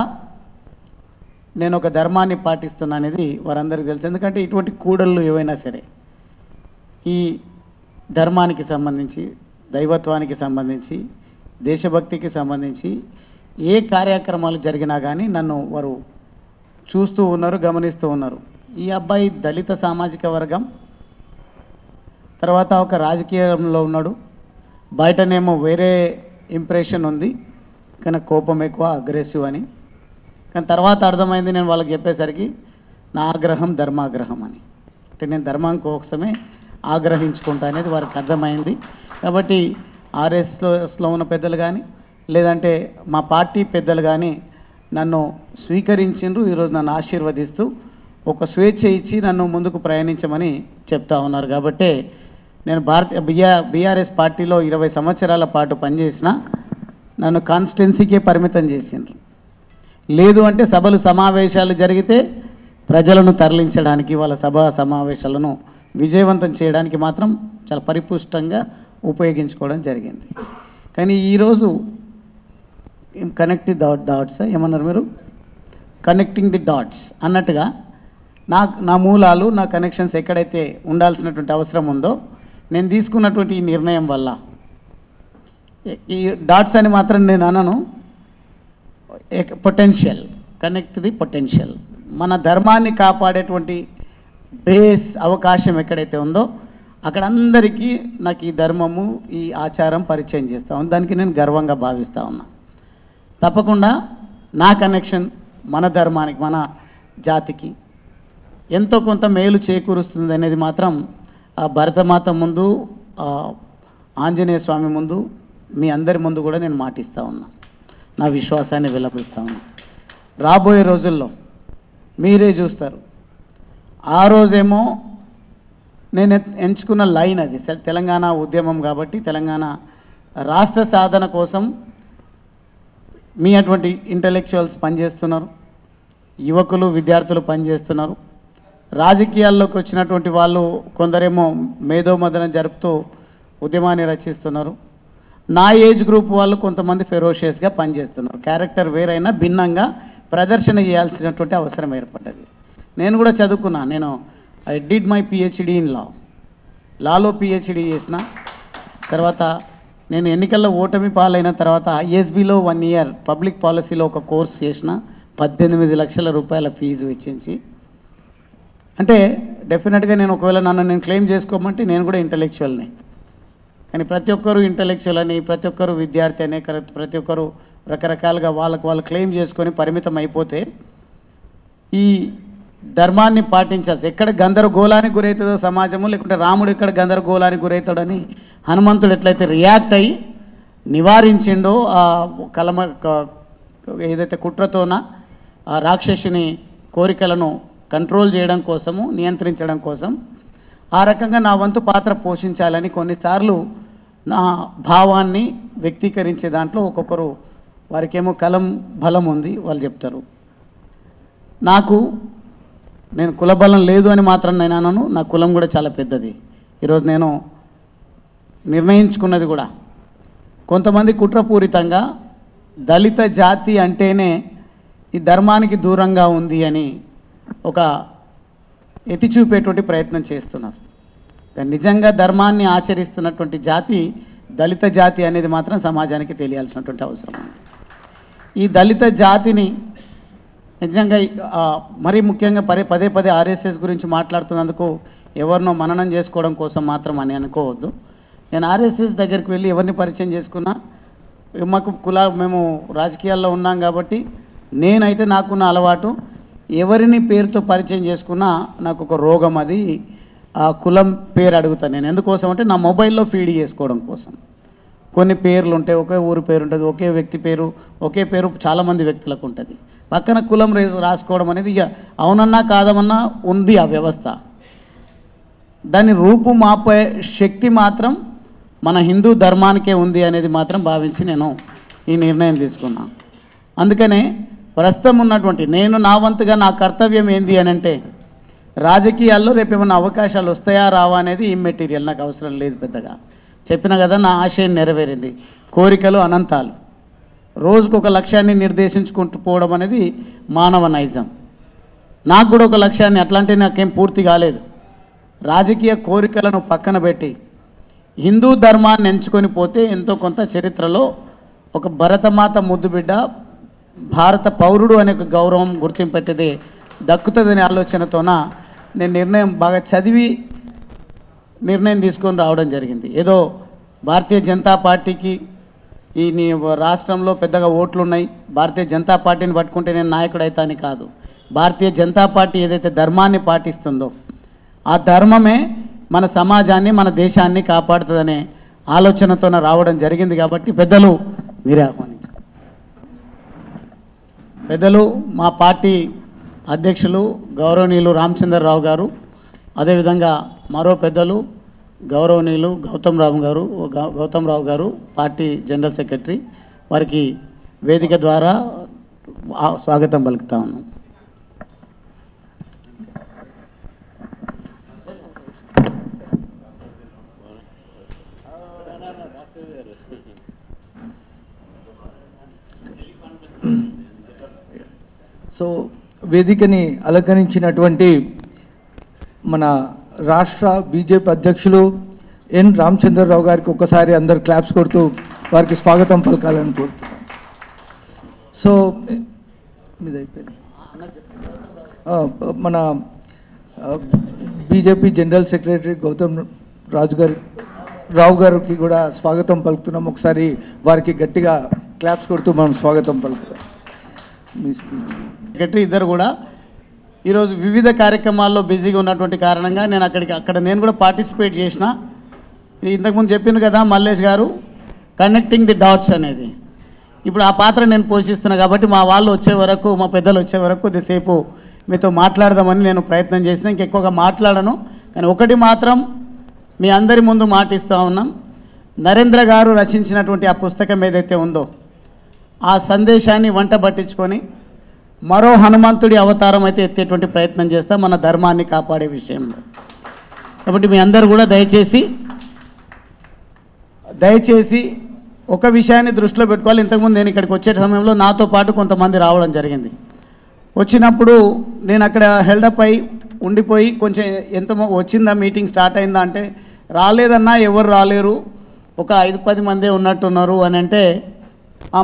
నేను ఒక ధర్మాన్ని పాటిస్తున్నా అనేది వారందరికీ తెలుసు. ఎందుకంటే ఇటువంటి కూడళ్ళు ఏవైనా సరే ఈ ధర్మానికి సంబంధించి, దైవత్వానికి సంబంధించి, దేశభక్తికి సంబంధించి ఏ కార్యక్రమాలు జరిగినా కానీ నన్ను వారు చూస్తూ ఉన్నారు, గమనిస్తూ ఉన్నారు. ఈ అబ్బాయి దళిత సామాజిక వర్గం, తర్వాత ఒక రాజకీయంలో ఉన్నాడు, బయటనేమో వేరే ఇంప్రెషన్ ఉంది, కానీ కోపం ఎక్కువ, అగ్రెసివ్ అని. కానీ తర్వాత అర్థమైంది, నేను వాళ్ళకి చెప్పేసరికి నా ఆగ్రహం ధర్మాగ్రహం అని. అంటే నేను ధర్మం కోసమే ఆగ్రహించుకుంటా అనేది వారికి అర్థమైంది. కాబట్టి ఆర్ఎస్లో ఉన్న పెద్దలు కానీ లేదంటే మా పార్టీ పెద్దలు కానీ నన్ను స్వీకరించిండ్రు. ఈరోజు నన్ను ఆశీర్వదిస్తూ ఒక స్వేచ్ఛ ఇచ్చి నన్ను ముందుకు ప్రయాణించమని చెప్తా ఉన్నారు. కాబట్టి నేను బీఆర్ఎస్ పార్టీలో 20 సంవత్సరాల పాటు పనిచేసిన నన్ను కాన్స్టిట్యున్సీకే పరిమితం చేసిండ్రు. లేదు అంటే సభలు సమావేశాలు జరిగితే ప్రజలను తరలించడానికి, వాళ్ళ సభా సమావేశాలను విజయవంతం చేయడానికి మాత్రం చాలా పరిపుష్టంగా ఉపయోగించుకోవడం జరిగింది. కానీ ఈరోజు కనెక్టింగ్ డాట్స్ ఏమన్నారు మీరు, కనెక్టింగ్ ది డాట్స్ అన్నట్టుగా నా మూలాలు, నా కనెక్షన్స్ ఎక్కడైతే ఉండాల్సినటువంటి అవసరం ఉందో నేను తీసుకున్నటువంటి ఈ నిర్ణయం వల్ల ఈ డాట్స్ అని మాత్రం నేను అనను, పొటెన్షియల్, కనెక్ట్ ది పొటెన్షియల్. మన ధర్మాన్ని కాపాడేటువంటి బేస్ అవకాశం ఎక్కడైతే ఉందో అక్కడ అందరికీ నాకు ఈ ధర్మము, ఈ ఆచారం పరిచయం చేస్తా ఉంది. దానికి నేను గర్వంగా భావిస్తూ ఉన్నా. తప్పకుండా నా కనెక్షన్ మన ధర్మానికి, మన జాతికి ఎంతో కొంత మేలు చేకూరుస్తుంది అనేది మాత్రం భరతమాత ముందు, ఆంజనేయ స్వామి ముందు, మీ అందరి ముందు కూడా నేను మాటిస్తూ ఉన్నా, నా విశ్వాసాన్ని వెల్లపిస్తూ ఉన్నా. రాబోయే రోజుల్లో మీరే చూస్తారు. ఆ రోజేమో నేను ఎంచుకున్న లైన్ అది తెలంగాణ ఉద్యమం కాబట్టి తెలంగాణ రాష్ట్ర సాధన కోసం మీ అటువంటి ఇంటలెక్చువల్స్ పనిచేస్తున్నారు, యువకులు, విద్యార్థులు పనిచేస్తున్నారు. రాజకీయాల్లోకి వచ్చినటువంటి వాళ్ళు కొందరేమో మేధోమదనం జరుపుతూ ఉద్యమాన్ని రచిస్తున్నారు. నా ఏజ్ గ్రూప్ వాళ్ళు కొంతమంది ఫెరోషియస్గా పనిచేస్తున్నారు. క్యారెక్టర్ వేరైనా భిన్నంగా ప్రదర్శన చేయాల్సినటువంటి అవసరం ఏర్పడ్డది. నేను కూడా చదువుకున్నా. నేను I did my PhD in Lalo PhD చేసిన తర్వాత నేను ఎన్నికల్లో ఓటమి పాలైన తర్వాత ఐఎస్బిలో 1 year పబ్లిక్ పాలసీలో ఒక కోర్స్ చేసిన, 18 లక్షల రూపాయల ఫీజు వెచ్చించి. అంటే డెఫినెట్గా నేను ఒకవేళ నేను క్లెయిమ్ చేసుకోమంటే నేను కూడా ఇంటలెక్చువల్ని. కానీ ప్రతి ఒక్కరు ఇంటలెక్చువల్ అని, ప్రతి ఒక్కరు విద్యార్థి అనే, ప్రతి ఒక్కరు రకరకాలుగా వాళ్ళు క్లెయిమ్ చేసుకొని పరిమితం అయిపోతే ఈ ధర్మాన్ని పాటించాల్సి, ఎక్కడ గందరగోళానికి గురవుతుందో సమాజము, లేకుంటే రాముడు ఎక్కడ గందరగోళానికి గురవుతాడని హనుమంతుడు ఎట్లయితే రియాక్ట్ అయ్యి నివారించిండో ఆ ఏదైతే కుట్రతోన ఆ రాక్షసుని కోరికలను కంట్రోల్ చేయడం కోసము, నియంత్రించడం కోసం ఆ రకంగా నా వంతు పాత్ర పోషించాలని కొన్నిసార్లు నా భావాన్ని వ్యక్తీకరించే దాంట్లో ఒక్కొక్కరు వారికేమో కలం బలం ఉంది, వాళ్ళు చెప్తారు. నేను కులబలం లేదు అని మాత్రం నేను అనను. నా కులం కూడా చాలా పెద్దది. ఈరోజు నేను నిర్ణయించుకున్నది కూడా, కొంతమంది కుట్రపూరితంగా దళిత జాతి అంటేనే ఈ ధర్మానికి దూరంగా ఉంది అని ఒక ఎత్తి చూపేటువంటి ప్రయత్నం చేస్తున్నారు. నిజంగా ధర్మాన్ని ఆచరిస్తున్నటువంటి జాతి దళిత జాతి అనేది మాత్రం సమాజానికి తెలియాల్సినటువంటి అవసరం ఉంది. ఈ దళిత జాతిని నిజంగా మరీ ముఖ్యంగా పదే పదే ఆర్ఎస్ఎస్ గురించి మాట్లాడుతున్నందుకు ఎవరినో మననం చేసుకోవడం కోసం మాత్రం అని అనుకోవద్దు. నేను ఆర్ఎస్ఎస్ దగ్గరికి వెళ్ళి ఎవరిని పరిచయం చేసుకున్నా, మేము రాజకీయాల్లో ఉన్నాం కాబట్టి నేనైతే నాకున్న అలవాటు, ఎవరిని పేరుతో పరిచయం చేసుకున్నా నాకు ఒక రోగం, అది ఆ కులం పేరు అడుగుతాను నేను. ఎందుకోసం అంటే నా మొబైల్లో ఫీడ్ చేసుకోవడం కోసం. కొన్ని పేర్లు ఉంటాయి, ఒకే ఊరు పేరు ఉంటుంది, ఒకే వ్యక్తి పేరు, ఒకే పేరు చాలామంది వ్యక్తులకు ఉంటుంది. పక్కన కులం రాసుకోవడం అనేది ఇక అవునన్నా కాదమన్నా ఉంది ఆ వ్యవస్థ. దాని రూపు మాపే శక్తి మాత్రం మన హిందూ ధర్మానికే ఉంది అనేది మాత్రం భావించి నేను ఈ నిర్ణయం తీసుకున్నా. అందుకనే ప్రస్తుతం ఉన్నటువంటి నేను నా వంతుగా నా కర్తవ్యం ఏంది అని అంటే, రాజకీయాల్లో రేపు ఏమైనా అవకాశాలు వస్తాయా రావా అనేది ఇమ్మెటీరియల్, నాకు అవసరం లేదు పెద్దగా. చెప్పిన కదా, నా ఆశయం నెరవేరింది. కోరికలు అనంతాలు. రోజుకు ఒక లక్ష్యాన్ని నిర్దేశించుకుంటూ పోవడం అనేది మానవ నైజం. నాకు కూడా ఒక లక్ష్యాన్ని, అట్లాంటి నాకేం పూర్తి కాలేదు. రాజకీయ కోరికలను పక్కన పెట్టి హిందూ ధర్మాన్ని ఎంచుకొని పోతే ఎంతో కొంత చరిత్రలో ఒక భరతమాత ముద్దు బిడ్డ, భారత పౌరుడు అనే ఒక గౌరవం, గుర్తింపు అయితే దక్కుతుందనే ఆలోచనతోన నేను నిర్ణయం బాగా చదివి నిర్ణయం తీసుకొని రావడం జరిగింది. ఏదో భారతీయ జనతా పార్టీకి ఈ రాష్ట్రంలో పెద్దగా ఓట్లు ఉన్నాయి, భారతీయ జనతా పార్టీని పట్టుకుంటే నేను నాయకుడు అవుతాను కాదు. భారతీయ జనతా పార్టీ ఏదైతే ధర్మాన్ని పాటిస్తుందో ఆ ధర్మమే మన సమాజాన్ని, మన దేశాన్ని కాపాడుతుందనే ఆలోచనతోనే రావడం జరిగింది. కాబట్టి పెద్దలు మీరే ఆహ్వానించారు. పెద్దలు మా పార్టీ అధ్యక్షులు గౌరవనీయులు రామచంద్రరావు గారు, అదేవిధంగా మరో పెద్దలు గౌరవనీయులు గౌతమ్ రావు గారు పార్టీ జనరల్ సెక్రటరీ, వారికి వేదిక ద్వారా స్వాగతం పలుకుతా ఉన్నాం. సో వేదికని అలంకరించినటువంటి మన రాష్ట్ర బీజేపీ అధ్యక్షులు ఎన్ రామచంద్రరావు గారికి ఒక్కసారి అందరు క్లాప్స్ కొడుతూ వారికి స్వాగతం పలకాలని కోరుతున్నాం. సో మీద అయిపోయింది. మన బీజేపీ జనరల్ సెక్రటరీ గౌతమ్ రావు గారికి కూడా స్వాగతం పలుకుతున్నాం. ఒకసారి వారికి గట్టిగా క్లాప్స్ కొడుతూ మనం స్వాగతం పలుకుతాం. మీ స్పీచ్ సెక్రటరీ ఇద్దరు కూడా ఈరోజు వివిధ కార్యక్రమాల్లో బిజీగా ఉన్నటువంటి కారణంగా నేను అక్కడ నేను కూడా పార్టిసిపేట్ చేసిన. ఇంతకుముందు చెప్పింది కదా మల్లేష్ గారు, కనెక్టింగ్ ది డాట్స్ అనేది ఇప్పుడు ఆ పాత్ర నేను పోషిస్తున్నా. కాబట్టి మా వాళ్ళు వచ్చే వరకు, మా పెద్దలు వచ్చే వరకు కొద్దిసేపు మీతో మాట్లాడదామని నేను ప్రయత్నం చేసిన. ఇంకెక్కువగా మాట్లాడను, కానీ ఒకటి మాత్రం మీ అందరి ముందు మాటిస్తూ ఉన్నాం. నరేంద్ర గారు రచించినటువంటి ఆ పుస్తకం ఏదైతే ఉందో ఆ సందేశాన్ని వంట పట్టించుకొని మరో హనుమంతుడి అవతారం అయితే ఎత్తేటువంటి ప్రయత్నం చేస్తాం మన ధర్మాన్ని కాపాడే విషయంలో. కాబట్టి మీ అందరూ కూడా దయచేసి ఒక విషయాన్ని దృష్టిలో పెట్టుకోవాలి. ఇంతకుముందు నేను ఇక్కడికి వచ్చే సమయంలో నాతో పాటు కొంతమంది రావడం జరిగింది. వచ్చినప్పుడు నేను అక్కడ హెల్డప్ అయి ఉండిపోయి కొంచెం ఎంత వచ్చిందా, మీటింగ్ స్టార్ట్ అయిందా అంటే రాలేదన్నా, ఎవరు రాలేరు, ఒక 5-10 మందే ఉన్నట్టున్నారు అని అంటే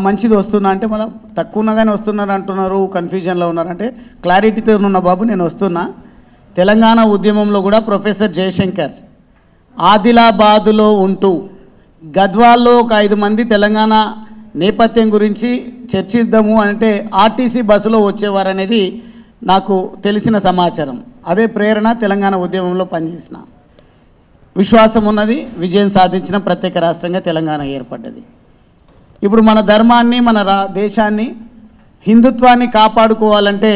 మంచిది వస్తున్నా అంటే మళ్ళీ తక్కువ ఉన్నగానే వస్తున్నారు అంటున్నారు, కన్ఫ్యూజన్లో ఉన్నారంటే క్లారిటీతో ఉన్న బాబు నేను వస్తున్నా. తెలంగాణ ఉద్యమంలో కూడా ప్రొఫెసర్ జయశంకర్ ఆదిలాబాదులో ఉంటూ గద్వాల్లో ఒక 5 మంది తెలంగాణ నేపథ్యం గురించి చర్చిద్దాము అంటే ఆర్టీసీ బస్సులో వచ్చేవారు అనేది నాకు తెలిసిన సమాచారం. అదే ప్రేరణ తెలంగాణ ఉద్యమంలో పనిచేసిన విశ్వాసం ఉన్నది, విజయం సాధించిన ప్రత్యేక రాష్ట్రంగా తెలంగాణ ఏర్పడ్డది. ఇప్పుడు మన ధర్మాన్ని, మన దేశాన్ని, హిందుత్వాన్ని కాపాడుకోవాలంటే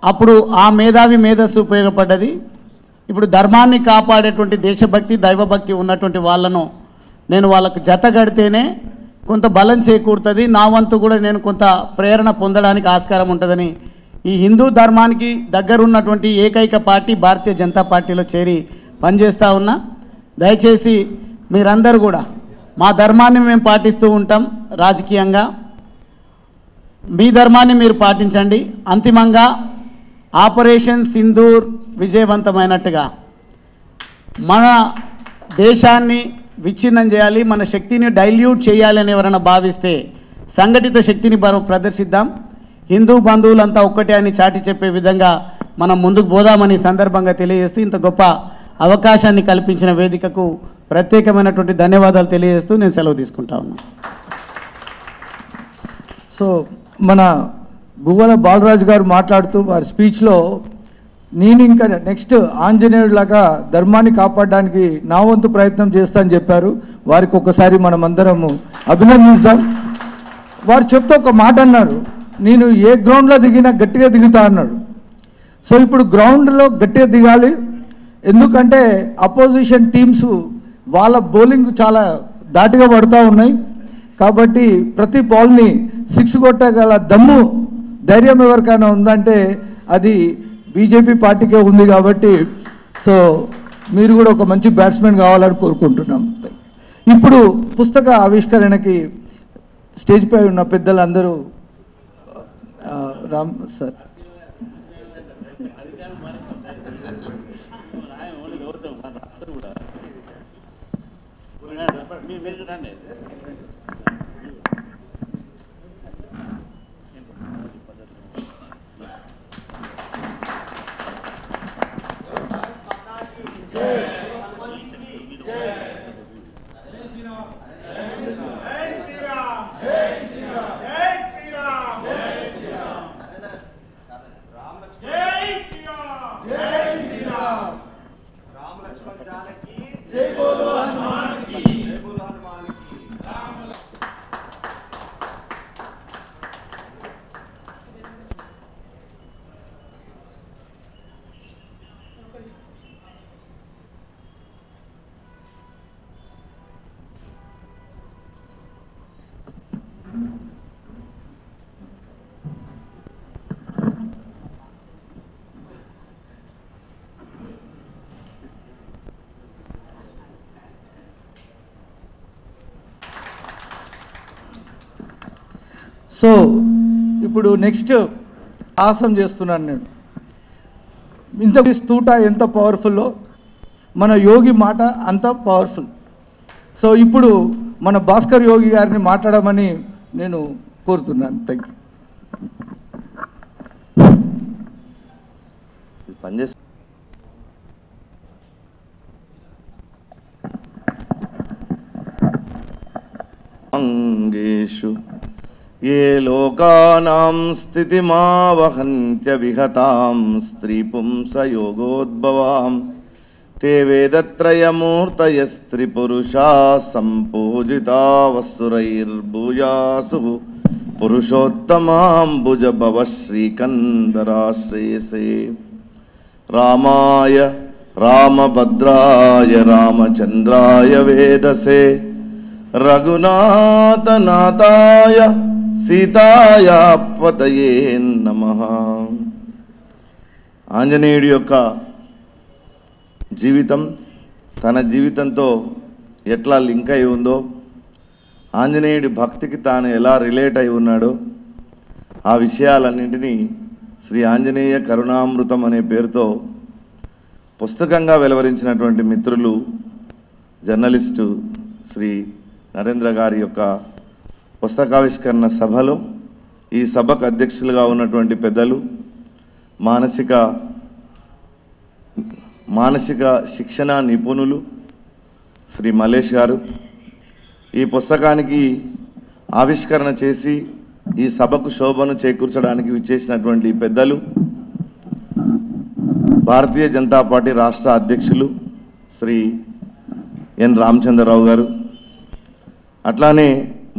అప్పుడు ఆ మేధస్సు ఉపయోగపడ్డది. ఇప్పుడు ధర్మాన్ని కాపాడేటువంటి దేశభక్తి, దైవభక్తి ఉన్నటువంటి వాళ్ళను నేను వాళ్ళకు జత కడితేనే కొంత బలం చేకూరుతుంది. నా వంతు కూడా నేను కొంత ప్రేరణ పొందడానికి ఆస్కారం ఉంటుందని ఈ హిందూ ధర్మానికి దగ్గరున్నటువంటి ఏకైక పార్టీ భారతీయ జనతా పార్టీలో చేరి పనిచేస్తూ ఉన్నా. దయచేసి మీరందరూ కూడా మా ధర్మాన్ని మేము పాటిస్తూ ఉంటాం రాజకీయంగా, మీ ధర్మాన్ని మీరు పాటించండి. అంతిమంగా ఆపరేషన్ సింధూర్ విజయవంతమైనట్టుగా మన దేశాన్ని విచ్ఛిన్నం చేయాలి, మన శక్తిని డైల్యూట్ చేయాలని ఎవరైనా భావిస్తే సంఘటిత శక్తిని ప్రదర్శిద్దాం. హిందూ బంధువులంతా ఒక్కటే అని చాటి చెప్పే విధంగా మనం ముందుకు పోదామని సందర్భంగా తెలియజేస్తూ ఇంత గొప్ప అవకాశాన్ని కల్పించిన వేదికకు ప్రత్యేకమైనటువంటి ధన్యవాదాలు తెలియజేస్తూ నేను సెలవు తీసుకుంటా ఉన్నాను. సో మన గువ్వల బాలరాజు గారు మాట్లాడుతూ వారి స్పీచ్లో నేను ఇంకా నెక్స్ట్ ఆంజనేయుడిలాగా ధర్మాన్ని కాపాడడానికి నా వంతు ప్రయత్నం చేస్తా అని చెప్పారు. వారికి ఒకసారి మనం అందరము అభినందిస్తాం. వారు చెప్తే ఒక మాట అన్నారు, నేను ఏ గ్రౌండ్లో దిగినా గట్టిగా దిగుతా అన్నాడు. సో ఇప్పుడు గ్రౌండ్లో గట్టిగా దిగాలి, ఎందుకంటే అపోజిషన్ టీమ్స్ వాళ్ళ బౌలింగ్ చాలా దాటిగా పడుతూ ఉన్నాయి. కాబట్టి ప్రతి బాల్ని 6 కొట్టగల దమ్ము ధైర్యం ఎవరికైనా ఉందంటే అది బీజేపీ పార్టీకే ఉంది. కాబట్టి సో మీరు కూడా ఒక మంచి బ్యాట్స్మెన్ కావాలని కోరుకుంటున్నాం. ఇప్పుడు పుస్తక ఆవిష్కరణకి స్టేజ్ పై ఉన్న పెద్దలందరూ రామ్ సార్, సో ఇప్పుడు నెక్స్ట్ ఆసం చేస్తున్నాను నేను. ఇంత స్తూట ఎంత పవర్ఫుల్లో మన యోగి మాట అంత పవర్ఫుల్. సో ఇప్పుడు మన భాస్కర్ యోగి గారిని మాట్లాడమని నేను కోరుతున్నాను. Thank you. పనిచేసి అంగేషు ఏ లోకానాం స్థితిమావహంత్య విహతాం స్త్రీ పుంసయోగోద్భవాం తే వేదత్రయమూర్తయస్త్రిపురుషా సంపూజితా వసురైర్భూయాసు పురుషోత్తమాంబుజభవ శ్రీకందరాశ్రేయసే. రామాయ రామభద్రాయ రామచంద్రాయ వేదసే రఘునాథనాథాయ సీతాయా పతయే నమః. ఆంజనేయుడి యొక్క జీవితం తన జీవితంతో ఎట్లా లింక్ అయి ఉందో, ఆంజనేయుడి భక్తికి తాను ఎలా రిలేట్ అయి ఉన్నాడో ఆ విషయాలన్నింటినీ శ్రీ ఆంజనేయ కరుణామృతం అనే పేరుతో పుస్తకంగా వెలువరించినటువంటి మిత్రులు జర్నలిస్టు శ్రీ నరేంద్ర గారి యొక్క పుస్తకావిష్కరణ సభలో ఈ సభకు అధ్యక్షులుగా ఉన్నటువంటి పెద్దలు మానసిక శిక్షణ నిపుణులు శ్రీ మల్లేష్ గారు, ఈ పుస్తకానికి ఆవిష్కరణ చేసి ఈ సభకు శోభను చేకూర్చడానికి విచ్చేసినటువంటి పెద్దలు భారతీయ జనతా పార్టీ రాష్ట్ర అధ్యక్షులు శ్రీ ఎన్ రామచంద్రరావు గారు, అట్లానే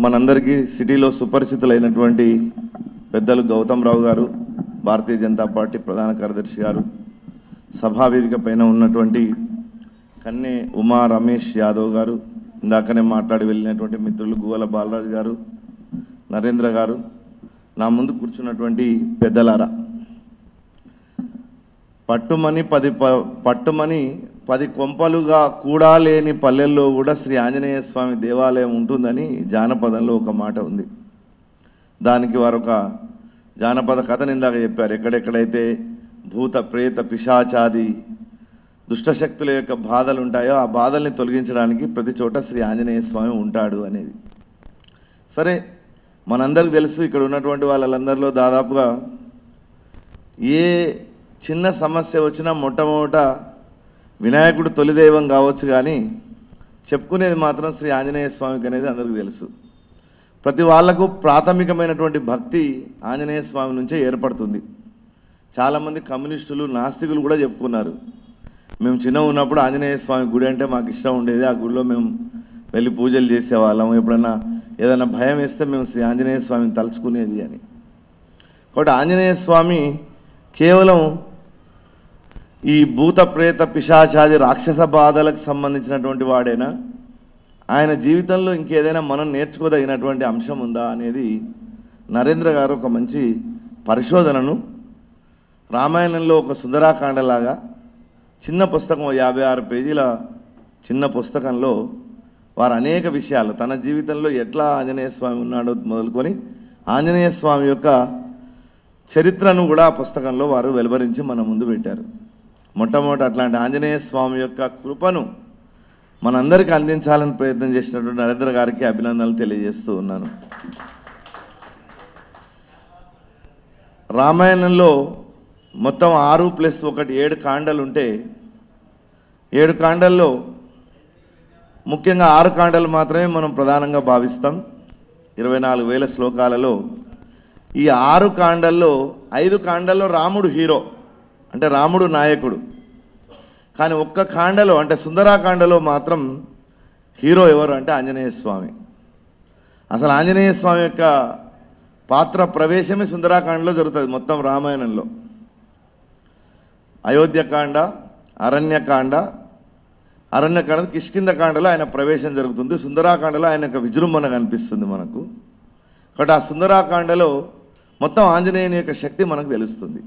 మనందరికీ సిటీలో సుపరిచితులైనటువంటి పెద్దలు గౌతమ్ రావు గారు, భారతీయ జనతా పార్టీ ప్రధాన కార్యదర్శి గారు, సభావేదిక పైన ఉన్నటువంటి కన్నె ఉమా రమేష్ యాదవ్ గారు, ఇందాకనే మాట్లాడి వెళ్ళినటువంటి మిత్రులు గువ్వల బాలరాజు గారు, నరేంద్ర గారు, నా ముందు కూర్చున్నటువంటి పెద్దలారా, పట్టుమని 10 కొంపలుగా కూడా లేని పల్లెల్లో కూడా శ్రీ ఆంజనేయ స్వామి దేవాలయం ఉంటుందని జానపదంలో ఒక మాట ఉంది. దానికి వారు ఒక జానపద కథను ఇందాక చెప్పారు. ఎక్కడెక్కడైతే భూత ప్రేత పిశాచాది దుష్టశక్తుల యొక్క బాధలు ఉంటాయో ఆ బాధల్ని తొలగించడానికి ప్రతి చోట శ్రీ ఆంజనేయ స్వామి ఉంటాడు అనేది. సరే, మనందరికి తెలుసు, ఇక్కడ ఉన్నటువంటి వాళ్ళందరిలో దాదాపుగా ఏ చిన్న సమస్య వచ్చినా మొట్టమొదట వినాయకుడు తొలిదైవం కావచ్చు, కానీ చెప్పుకునేది మాత్రం శ్రీ ఆంజనేయ స్వామికి అనేది అందరికీ తెలుసు. ప్రతి వాళ్లకు ప్రాథమికమైనటువంటి భక్తి ఆంజనేయ స్వామి నుంచే ఏర్పడుతుంది. చాలామంది కమ్యూనిస్టులు నాస్తికులు కూడా చెప్పుకున్నారు, మేము చిన్న ఉన్నప్పుడు ఆంజనేయ స్వామి గుడి అంటే మాకు ఇష్టం ఉండేది, ఆ గుడిలో మేము వెళ్ళి పూజలు చేసేవాళ్ళం, ఎప్పుడన్నా ఏదైనా భయం వేస్తే మేము శ్రీ ఆంజనేయ స్వామిని తలుచుకునేది అని. కాబట్టి ఆంజనేయ స్వామి కేవలం ఈ భూత ప్రేత పిశాచాది రాక్షస బాధలకు సంబంధించినటువంటి వాడేనా, ఆయన జీవితంలో ఇంకేదైనా మనం నేర్చుకోదగినటువంటి అంశం ఉందా అనేది నరేంద్ర గారు ఒక మంచి పరిశోధనను రామాయణంలో ఒక సుందరాకాండలాగా చిన్న పుస్తకం 56 పేజీల చిన్న పుస్తకంలో వారు అనేక విషయాలు తన జీవితంలో ఎట్లా ఆంజనేయ స్వామి ఉన్నాడో మొదలుకొని ఆంజనేయ స్వామి యొక్క చరిత్రను కూడా ఆ పుస్తకంలో వారు వెలువరించి మన ముందు పెట్టారు. మొట్టమొదటి అట్లాంటి ఆంజనేయ స్వామి యొక్క కృపను మనందరికీ అందించాలని ప్రయత్నం చేసినటువంటి నరేంద్ర గారికి అభినందనలు తెలియజేస్తూ ఉన్నాను. రామాయణంలో మొత్తం 6+1 7 కాండలు ఉంటే 7 కాండల్లో ముఖ్యంగా 6 కాండలు మాత్రమే మనం ప్రధానంగా భావిస్తాం. 24,000 శ్లోకాలలో ఈ 6 కాండల్లో 5 కాండల్లో రాముడు హీరో, అంటే రాముడు నాయకుడు. కానీ ఒక్క కాండలో అంటే సుందరాకాండలో మాత్రం హీరో ఎవరు అంటే ఆంజనేయ స్వామి. అసలు ఆంజనేయ స్వామి యొక్క పాత్ర ప్రవేశమే సుందరాకాండలో జరుగుతుంది. మొత్తం రామాయణంలో అయోధ్యకాండ, అరణ్యకాండ, కిష్కింధకాండలో ఆయన ప్రవేశం జరుగుతుంది. సుందరాకాండలో ఆయన యొక్క విజృంభణ కనిపిస్తుంది మనకు. కాబట్టి ఆ సుందరాకాండలో మొత్తం ఆంజనేయుని యొక్క శక్తి మనకు తెలుస్తుంది.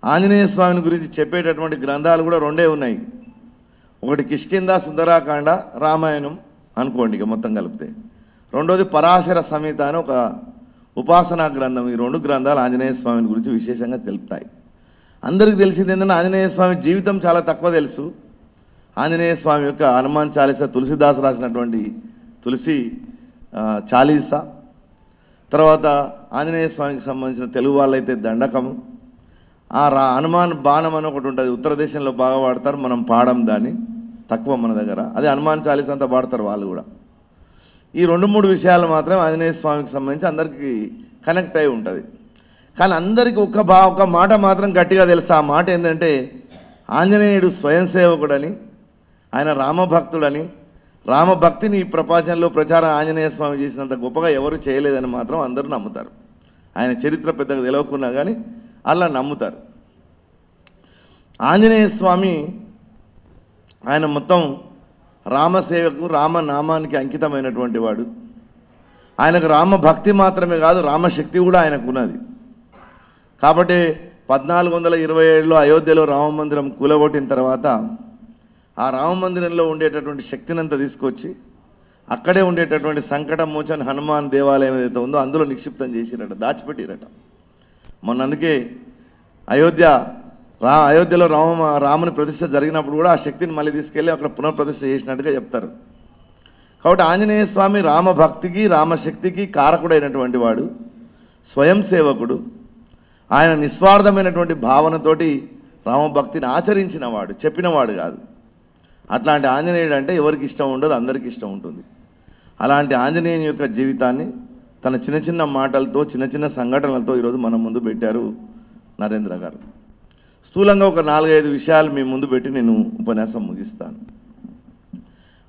ఆంజనేయ స్వామిని గురించి చెప్పేటటువంటి గ్రంథాలు కూడా 2 ఉన్నాయి. ఒకటి కిష్కింధ సుందరాకాండ రామాయణం అనుకోండి ఇక మొత్తం కలిపితే. రెండోది పరాశర సంహిత అని ఒక ఉపాసనా గ్రంథం. ఈ 2 గ్రంథాలు ఆంజనేయ స్వామిని గురించి విశేషంగా తెలుపుతాయి. అందరికీ తెలిసింది ఏంటంటే ఆంజనేయ స్వామి జీవితం చాలా తక్కువ తెలుసు. ఆంజనేయ స్వామి యొక్క హనుమాన్ చాలీసా తులసిదాస్ రాసినటువంటి తులసి చాలీసా, తర్వాత ఆంజనేయ స్వామికి సంబంధించిన తెలుగు వాళ్ళైతే దండకము, హనుమాన్ బాణం అని ఒకటి ఉంటుంది, ఉత్తర దేశంలో బాగా వాడతారు, మనం పాడం దాన్ని, తక్కువ మన దగ్గర. అదే హనుమాన్ చాలీసా అంతా పాడతారు వాళ్ళు కూడా. ఈ 2-3 విషయాలు మాత్రం ఆంజనేయ స్వామికి సంబంధించి అందరికీ కనెక్ట్ అయి ఉంటుంది. కానీ అందరికీ ఒక మాట మాత్రం గట్టిగా తెలుసు. ఆ మాట ఏంటంటే ఆంజనేయుడు స్వయం సేవకుడని, ఆయన రామభక్తుడని, రామభక్తిని ఈ ప్రపంచంలో ప్రచారం ఆంజనేయ స్వామి చేసినంత గొప్పగా ఎవరు చేయలేదని మాత్రం అందరూ నమ్ముతారు. ఆయన చరిత్ర పెద్దగా తెలియకున్నా కానీ అలా నమ్ముతారు. ఆంజనేయ స్వామి ఆయన మొత్తం రామసేవకు రామనామానికి అంకితమైనటువంటి వాడు. ఆయనకు రామభక్తి మాత్రమే కాదు, రామశక్తి కూడా ఆయనకు ఉన్నది. కాబట్టి 1427లో అయోధ్యలో రామమందిరం కూలగొట్టిన తర్వాత ఆ రామమందిరంలో ఉండేటటువంటి శక్తినంతా తీసుకొచ్చి అక్కడే ఉండేటటువంటి సంకటమోచన్ హనుమాన్ దేవాలయం ఏదైతే ఉందో అందులో నిక్షిప్తం చేసిరట, దాచిపెట్టిరట. మొన్న అందుకే అయోధ్యలో రాముని ప్రతిష్ఠ జరిగినప్పుడు కూడా ఆ శక్తిని మళ్ళీ తీసుకెళ్ళి అక్కడ పునఃప్రతిష్ఠ చేసినట్టుగా చెప్తారు. కాబట్టి ఆంజనేయ స్వామి రామభక్తికి రామశక్తికి కారకుడైనటువంటి వాడు, స్వయం సేవకుడు. ఆయన నిస్వార్థమైనటువంటి భావనతోటి రామభక్తిని ఆచరించిన వాడు, చెప్పినవాడు కాదు. అట్లాంటి ఆంజనేయుడు అంటే ఎవరికి ఇష్టం ఉండదు, అందరికీ ఇష్టం ఉంటుంది. అలాంటి ఆంజనేయుని యొక్క జీవితాన్ని తన చిన్న చిన్న మాటలతో చిన్న చిన్న సంఘటనలతో ఈరోజు మన ముందు పెట్టారు నరేంద్ర గారు. స్థూలంగా ఒక 4-5 విషయాలు మీ ముందు పెట్టి నేను ఉపన్యాసం ముగిస్తాను.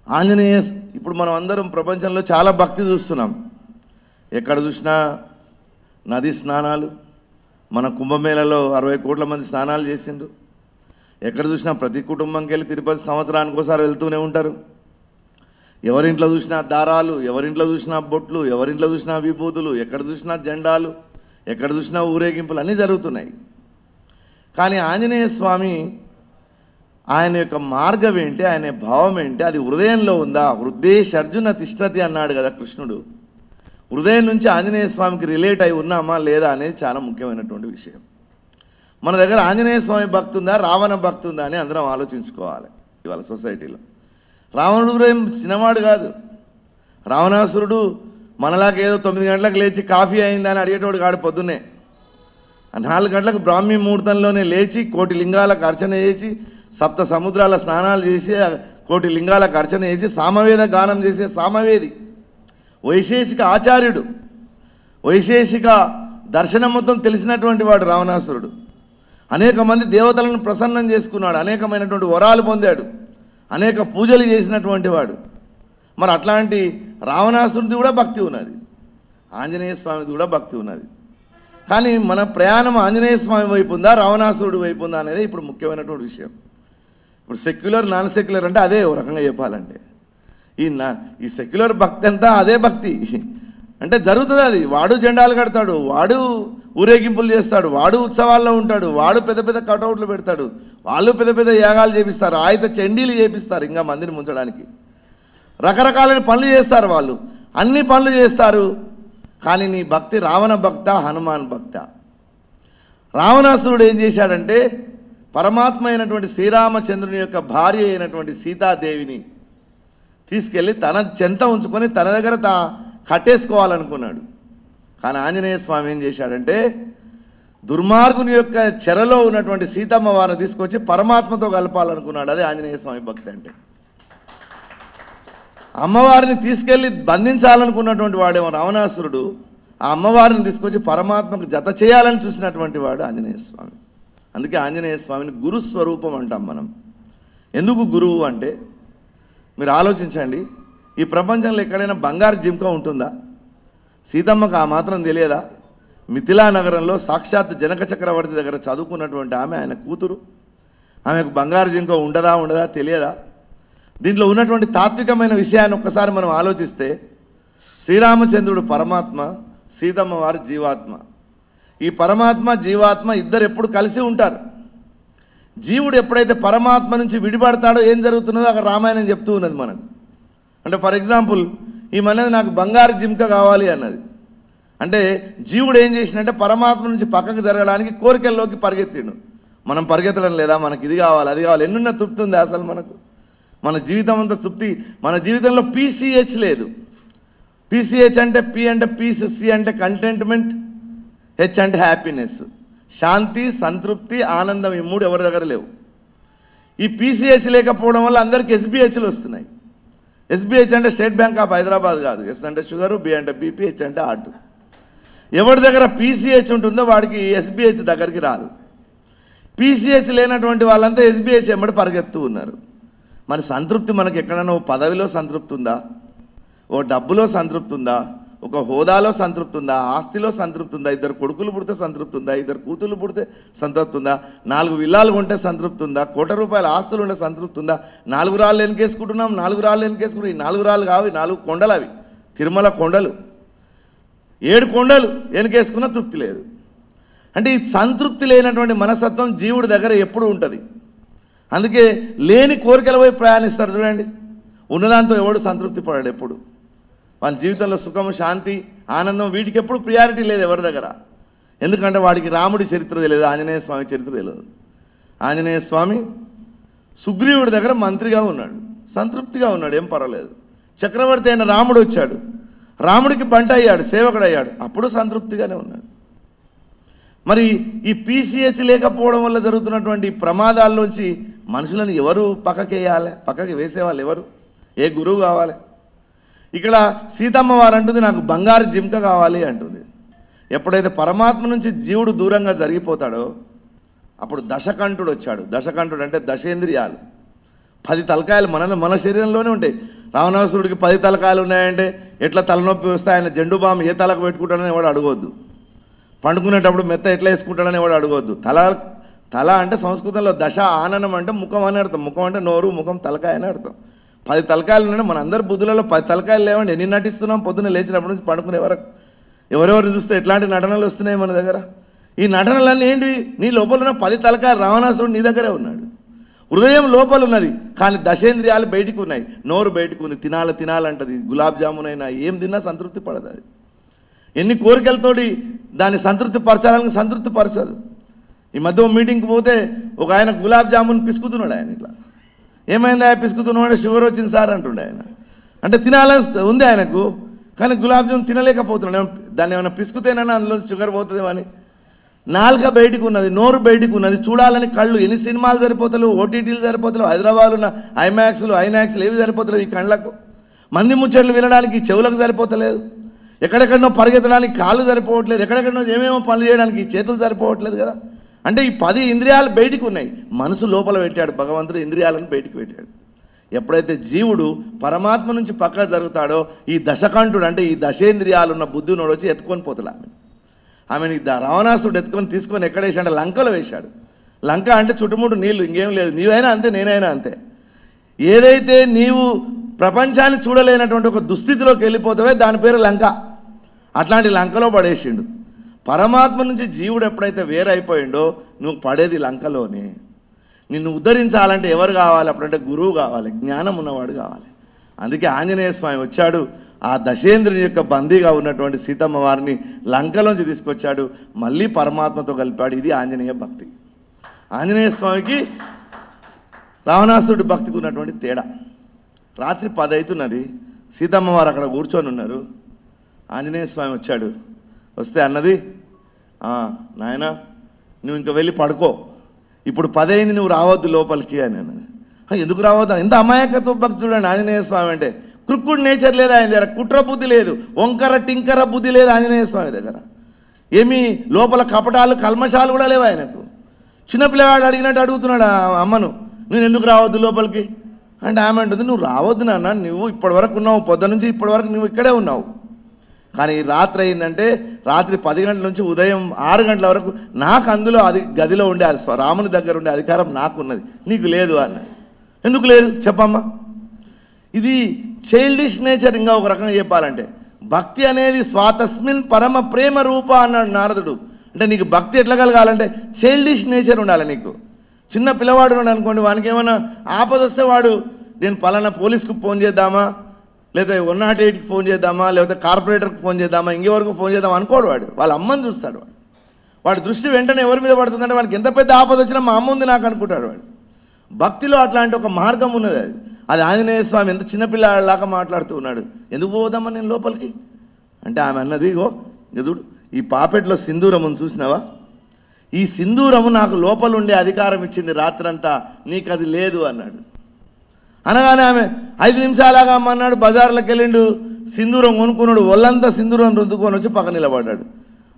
ఆంజనేయ ఇప్పుడు మనం అందరం ప్రపంచంలో చాలా భక్తి చూస్తున్నాం. ఎక్కడ చూసినా నదీ స్నానాలు, మన కుంభమేళలో 60 కోట్ల మంది స్నానాలు చేసిండ్రు. ఎక్కడ చూసినా ప్రతి కుటుంబంకి వెళ్ళి తిరుపతి సంవత్సరానికి ఒకసారి వెళ్తూనే ఉంటారు. ఎవరింట్లో చూసినా దారాలు, ఎవరింట్లో చూసినా బొట్లు, ఎవరింట్లో చూసినా విభూతులు, ఎక్కడ చూసినా జెండాలు, ఎక్కడ చూసినా ఊరేగింపులు అన్నీ జరుగుతున్నాయి. కానీ ఆంజనేయ స్వామి ఆయన యొక్క మార్గం ఏంటి, ఆయన భావం ఏంటి, అది హృదయంలో ఉందా? హృదయేష్ అర్జున తిష్టతి అన్నాడు కదా కృష్ణుడు. హృదయం నుంచి ఆంజనేయ స్వామికి రిలేట్ అయి ఉన్నామా లేదా అనేది చాలా ముఖ్యమైనటువంటి విషయం. మన దగ్గర ఆంజనేయ స్వామి భక్తి ఉందా, రావణ భక్తి ఉందా అని అందరం ఆలోచించుకోవాలి. ఇవాళ సొసైటీలో రావణుడు ఏం చిన్నవాడు కాదు. రావణాసురుడు మనలాగా ఏదో 9 గంటలకు లేచి కాఫీ అయిందని అడిగేటోడు కాడు. పొద్దున్నే 4 గంటలకు బ్రాహ్మీ ముహూర్తంలోనే లేచి 1 కోటి లింగాలకు అర్చన చేసి, 7 సముద్రాల స్నానాలు చేసి, 1 కోటి లింగాలకు అర్చన చేసి, సామవేద గానం చేసే సామవేది, వైశేషిక ఆచార్యుడు, వైశేషిక దర్శనం మొత్తం తెలిసినటువంటి వాడు రావణాసురుడు. అనేక మంది దేవతలను ప్రసన్నం చేసుకున్నాడు, అనేకమైనటువంటి వరాలు పొందాడు, అనేక పూజలు చేసినటువంటి వాడు. మరి అట్లాంటి రావణాసురుడిది కూడా భక్తి ఉన్నది, ఆంజనేయ స్వామిది కూడా భక్తి ఉన్నది. కానీ మన ప్రయాణం ఆంజనేయ స్వామి వైపు ఉందా, రావణాసురుడి వైపు ఉందా అనేది ఇప్పుడు ముఖ్యమైనటువంటి విషయం. ఇప్పుడు సెక్యులర్ నాన్ సెక్యులర్ అంటే అదే ఓ రకంగా చెప్పాలంటే. ఈ సెక్యులర్ భక్తి అంతా అదే భక్తి అంటే జరుగుతుంది. అది వాడు జెండాలు కడతాడు, వాడు ఊరేగింపులు చేస్తాడు, వాడు ఉత్సవాల్లో ఉంటాడు, వాడు పెద్ద పెద్ద కటౌట్లు పెడతాడు, వాళ్ళు పెద్ద పెద్ద యాగాలు చేపిస్తారు, ఆయుధ చండీలు చేపిస్తారు ఇంకా మందిని ముంచడానికి. రకరకాలైన పనులు చేస్తారు వాళ్ళు, అన్ని పనులు చేస్తారు. కానీ నీ భక్తి రావణ భక్త, హనుమాన్ భక్త? రావణాసురుడు ఏం చేశాడంటే పరమాత్మ అయినటువంటి శ్రీరామచంద్రుని యొక్క భార్య అయినటువంటి సీతాదేవిని తీసుకెళ్ళి తన చెంత ఉంచుకొని తన దగ్గర కట్టేసుకోవాలనుకున్నాడు. కానీ ఆంజనేయ స్వామి ఏం చేశాడంటే దుర్మార్గుని యొక్క చెరలో ఉన్నటువంటి సీతమ్మ వారిని తీసుకొచ్చి పరమాత్మతో కలపాలనుకున్నాడు. అదే ఆంజనేయ స్వామి భక్తి అంటే. అమ్మవారిని తీసుకెళ్ళి బంధించాలనుకున్నటువంటి వాడేమో రావణాసురుడు, ఆ అమ్మవారిని తీసుకొచ్చి పరమాత్మకు జత చేయాలని చూసినటువంటి వాడు ఆంజనేయ స్వామి. అందుకే ఆంజనేయ స్వామిని గురుస్వరూపం అంటాం మనం. ఎందుకు గురువు అంటే మీరు ఆలోచించండి, ఈ ప్రపంచంలో ఎక్కడైనా బంగారు జింక ఉంటుందా? సీతమ్మకు ఆ మాత్రం తెలియదా? మిథిలా నగరంలో సాక్షాత్ జనక చక్రవర్తి దగ్గర చదువుకున్నటువంటి ఆమె, ఆయన కూతురు, ఆమెకు బంగారు జింక ఉండదా తెలియదా? దీంట్లో ఉన్నటువంటి తాత్వికమైన విషయాన్ని ఒక్కసారి మనం ఆలోచిస్తే శ్రీరామచంద్రుడు పరమాత్మ, సీతమ్మ వారి జీవాత్మ. ఈ పరమాత్మ జీవాత్మ ఇద్దరు ఎప్పుడు కలిసి ఉంటారు. జీవుడు ఎప్పుడైతే పరమాత్మ నుంచి విడిపడతాడో ఏం జరుగుతున్నదో అక్కడ రామాయణం చెప్తూ ఉన్నది మనకు. అంటే ఫర్ ఎగ్జాంపుల్ ఈ మనది నాకు బంగారు జింక కావాలి అన్నది అంటే జీవుడు ఏం చేసినంటే పరమాత్మ నుంచి పక్కకు జరగడానికి కోరికల్లోకి పరిగెత్తిండు. మనం పరిగెత్తడం లేదా? మనకి ఇది కావాలి, అది కావాలి, ఎన్నున్న తృప్తి ఉంది అసలు మనకు? మన జీవితం అంతా తృప్తి. మన జీవితంలో పీసీహెచ్ లేదు. పీసీహెచ్ అంటే పి అంటే పీస్, సి అంటే కంటెంట్మెంట్, హెచ్ అంటే హ్యాపీనెస్. శాంతి, సంతృప్తి, ఆనందం, ఈ మూడు ఎవరి దగ్గర లేవు. ఈ పీసీహెచ్ లేకపోవడం వల్ల అందరికీ ఎస్బీహెచ్లు వస్తున్నాయి. ఎస్బీహెచ్ అంటే స్టేట్ బ్యాంక్ ఆఫ్ హైదరాబాద్ కాదు. ఎస్ అంటే షుగరు, బి అంటే బీపీ, హెచ్ అంటే హార్ట్. ఎవరి దగ్గర పీసీహెచ్ ఉంటుందో వాడికి ఎస్బీహెచ్ దగ్గరికి రాదు. పీసీహెచ్ లేనటువంటి వాళ్ళంతా ఎస్బీహెచ్ ఎమ్మడి పరిగెత్తు ఉన్నారు. మరి సంతృప్తి మనకి ఎక్కడైనా ఓ పదవిలో సంతృప్తి ఉందా? ఓ డబ్బులో సంతృప్తి ఉందా? ఒక హోదాలో సంతృప్తి ఉందా? ఆస్తిలో సంతృప్తి ఉందా? ఇద్దరు కొడుకులు పుడితే సంతృప్తి ఉందా? ఇద్దరు కూతుళ్ళు పుడితే సంతృప్తి ఉందా? 4 విల్లాలు కొంటే సంతృప్తి ఉందా? ₹1,00,00,000 ఆస్తులు ఉండే సంతృప్తి ఉందా? 4 రాళ్ళు వెనకేసుకుంటున్నాం, 4 రాళ్ళు వెనకేసుకుంటాం. ఈ 4 రాళ్ళు కావు, 4 కొండలు అవి, తిరుమల కొండలు. 7 కొండలు వెనకేసుకున్న తృప్తి లేదు. అంటే ఈ సంతృప్తి లేనటువంటి మనస్తత్వం జీవుడి దగ్గర ఎప్పుడు ఉంటుంది. అందుకే లేని కోరికల వైపు ప్రయాణిస్తారు చూడండి. ఉన్నదాంతో ఎవడు సంతృప్తి పడాడు ఎప్పుడు. వాళ్ళ జీవితంలో సుఖము, శాంతి, ఆనందం వీటికి ఎప్పుడు ప్రియారిటీ లేదు ఎవరి దగ్గర. ఎందుకంటే వాడికి రాముడి చరిత్ర తెలియదు, ఆంజనేయ స్వామి చరిత్ర తెలియదు. ఆంజనేయ స్వామి సుగ్రీవుడి దగ్గర మంత్రిగా ఉన్నాడు, సంతృప్తిగా ఉన్నాడు, ఏం పర్వాలేదు. చక్రవర్తి అయిన రాముడు వచ్చాడు, రాముడికి బంట అయ్యాడు, సేవకుడు అయ్యాడు, అప్పుడు సంతృప్తిగానే ఉన్నాడు. మరి ఈ పీసీహెచ్ లేకపోవడం వల్ల జరుగుతున్నటువంటి ప్రమాదాల్లోంచి మనుషులను ఎవరు పక్కకేయాలి? పక్కకి వేసేవాళ్ళు ఎవరు? ఏ గురువు కావాలి? ఇక్కడ సీతమ్మ వారు అంటుంది నాకు బంగారు జింక కావాలి అంటుంది. ఎప్పుడైతే పరమాత్మ నుంచి జీవుడు దూరంగా జరిగిపోతాడో అప్పుడు దశకంఠుడు వచ్చాడు. దశకంఠుడు అంటే దశేంద్రియాలు, 10 తలకాయలు మన శరీరంలోనే ఉంటాయి. రావణాసురుడికి 10 తలకాయలు ఉన్నాయంటే ఎట్లా తలనొప్పి వస్తే ఆయన జెండు బామ్ ఏ తలకు పెట్టుకుంటాడని ఎవడు అడగవద్దు. పండుకునేటప్పుడు మెత్త ఎట్లా వేసుకుంటాడని ఎవడు అడగవద్దు. తల అంటే సంస్కృతంలో దశ ఆననం అంటే ముఖం అని అర్థం. ముఖం అంటే నోరు, ముఖం తలకాయ అని అర్థం. 10 తలకాయలు ఉన్నాయంటే మన అందరి బుద్ధులలో 10 తలకాయలు లేవండి. ఎన్ని నటిస్తున్నాం పొద్దున్న లేచినప్పటి నుంచి పండుకునే వరకు. ఎవరెవరు చూస్తే ఎట్లాంటి నటనలు వస్తున్నాయి మన దగ్గర. ఈ నటనలన్నీ ఏంటి? నీ లోపల ఉన్న 10 తలకాయలు రావణాసురుడు నీ దగ్గరే ఉన్నాడు. హృదయం లోపల ఉన్నది కానీ దశేంద్రియాలు బయటికి ఉన్నాయి. నోరు బయటకు ఉంది, తినాలంటది. గులాబ్ జామున్ అయినా ఏం తిన్నా సంతృప్తి పడదు. అది ఎన్ని కోరికలతోటి దాన్ని సంతృప్తి పరచాలని సంతృప్తి పరచదు. ఈ మధ్య మీటింగ్కి పోతే ఒక ఆయన గులాబ్ జామున్ పిసుకుతున్నాడు. ఆయన ఇట్లా ఏమైంది ఆయన పిసుకుతున్నాడు? షుగర్ వచ్చింది సార్ అంటుండే ఆయన. అంటే తినాలని ఉంది ఆయనకు కానీ గులాబ్ జామున్ తినలేకపోతున్నాడు. దాన్ని ఏమైనా పిసుకుతేనైనా అందులో షుగర్ పోతుందేమో అని. నాలుక బయటికి ఉన్నది, నోరు బయటికి ఉన్నది, చూడాలని కళ్ళు. ఎన్ని సినిమాలు సరిపోతలేవు, ఓటీటీలు సరిపోతలేవు, హైదరాబాద్లో ఉన్న ఐమాక్స్లు ఐనాక్స్లు ఏవి సరిపోతలేవు ఈ కళ్ళకు. మంది ముచ్చట్లు వినడానికి చెవులకు సరిపోతలేదు. ఎక్కడెక్కడనో పరిగెత్తడానికి కాళ్ళు సరిపోవట్లేదు. ఎక్కడెక్కడనో ఏమేమో పనులు చేయడానికి చేతులు సరిపోవట్లేదు కదా. అంటే ఈ 10 ఇంద్రియాలు బయటికి ఉన్నాయి. మనసు లోపల పెట్టాడు భగవంతుడు, ఇంద్రియాలను బయటికి పెట్టాడు. ఎప్పుడైతే జీవుడు పరమాత్మ నుంచి పక్క జరుగుతాడో ఈ దశకంఠుడు అంటే ఈ దశేంద్రియాలు ఉన్న బుద్ధినోడు వచ్చి ఎత్తుకొని పోతాడు ఆమె. ఆమెని రావణాసుడు ఎత్తుకొని తీసుకొని ఎక్కడ వేసాడు? లంకలో వేశాడు. లంక అంటే చుట్టుముట్టు నీళ్ళు, ఇంకేం లేదు. నీవైనా అంతే, నేనైనా అంతే. ఏదైతే నీవు ప్రపంచాన్ని చూడలేనటువంటి ఒక దుస్థితిలోకి వెళ్ళిపోతావే దాని పేరు లంక. అట్లాంటి లంకలో పడేసిండు. పరమాత్మ నుంచి జీవుడు ఎప్పుడైతే వేరైపోయిండో నువ్వు పడేది లంకలోనే. నిన్ను ఉద్ధరించాలంటే ఎవరు కావాలి? అప్పుడంటే గురువు కావాలి, జ్ఞానం ఉన్నవాడు కావాలి. అందుకే ఆంజనేయ స్వామి వచ్చాడు. ఆ దశేంద్రుని యొక్క బందీగా ఉన్నటువంటి సీతమ్మ వారిని లంకలోంచి తీసుకొచ్చాడు, మళ్ళీ పరమాత్మతో కలిపాడు. ఇది ఆంజనేయ భక్తి. ఆంజనేయ స్వామికి రావణాసురుడి భక్తికి ఉన్నటువంటి తేడా. రాత్రి 10 అవుతున్నది, సీతమ్మ వారు అక్కడ కూర్చొని ఉన్నారు. ఆంజనేయ స్వామి వచ్చాడు. వస్తే అన్నది, నాయన నువ్వు ఇంకా వెళ్ళి పడుకో, ఇప్పుడు 10 అయింది, నువ్వు రావద్దు లోపలికి అని అన్నది. ఎందుకు రావద్దు? ఎంత అమాయకత్వ భక్తి చూడండి ఆంజనేయ స్వామి అంటే. క్రుక్కుడు నేచర్ లేదు ఆయన దగ్గర, కుట్ర బుద్ధి లేదు, వంకర టింకర బుద్ధి లేదు ఆంజనేయ స్వామి దగ్గర. ఏమీ లోపల కపటాలు కల్మషాలు కూడా లేవు ఆయనకు. చిన్నపిల్లవాడు అడిగినట్టు అడుగుతున్నాడు అమ్మను, నేను ఎందుకు రావద్దు లోపలికి అంటే ఆమె అంటుంది, నువ్వు రావద్దు నాన్న, నువ్వు ఇప్పటివరకు ఉన్నావు, పొద్దు నుంచి ఇప్పటివరకు నువ్వు ఇక్కడే ఉన్నావు. కానీ రాత్రి అయిందంటే రాత్రి 10 గంటల నుంచి ఉదయం 6 గంటల వరకు నాకు అందులో గదిలో ఉండే రాముని దగ్గర ఉండే అధికారం నాకున్నది, నీకు లేదు అన్నది. ఎందుకు లేదు చెప్పమ్మా? ఇది చైల్డిష్ నేచర్. ఇంకా ఒక రకంగా చెప్పాలంటే భక్తి అనేది స్వాతస్మిన్ పరమ ప్రేమ రూప అన్నాడు నారదుడు. అంటే నీకు భక్తి ఎట్లా కలగాలంటే చైల్డిష్ నేచర్ ఉండాలి నీకు. చిన్న పిల్లవాడు ఉన్నాడు అనుకోండి, వానికి ఏమైనా ఆపద వస్తే వాడు నేను పలానా పోలీస్కి ఫోన్ చేద్దామా, లేదా 108కి ఫోన్ చేద్దామా, లేకపోతే కార్పొరేటర్కి ఫోన్ చేద్దామా, ఇంకెవరికి ఫోన్ చేద్దామా అనుకోడు. వాళ్ళ అమ్మని చూస్తాడు. వాడి దృష్టి వెంటనే ఎవరి మీద పడుతుందంటే వానికి ఎంత పెద్ద ఆపద వచ్చినా మా అమ్మ ఉంది నాకు అనుకుంటాడు వాడు. భక్తిలో అట్లాంటి ఒక మార్గం ఉన్నది. అది ఆంజనేయ స్వామి ఎంత చిన్నపిల్లలాగా మాట్లాడుతూ ఉన్నాడు. ఎందుకు పోదామా నేను లోపలికి అంటే ఆమె అన్నది, ఇగో చూడు ఈ పాపెట్లో సింధూరమును చూసినావా, ఈ సింధూరము నాకు లోపల ఉండే అధికారం ఇచ్చింది రాత్రంతా, నీకు అది లేదు అన్నాడు. అనగానే ఆమె 5 నిమిషాలాగా అమ్మన్నాడు, బజార్లోకి వెళ్ళిండు, సింధూరం కొనుక్కున్నాడు, ఒళ్ళంతా సింధూరం రుద్దుకొని వచ్చి పక్కన నిలబడ్డాడు.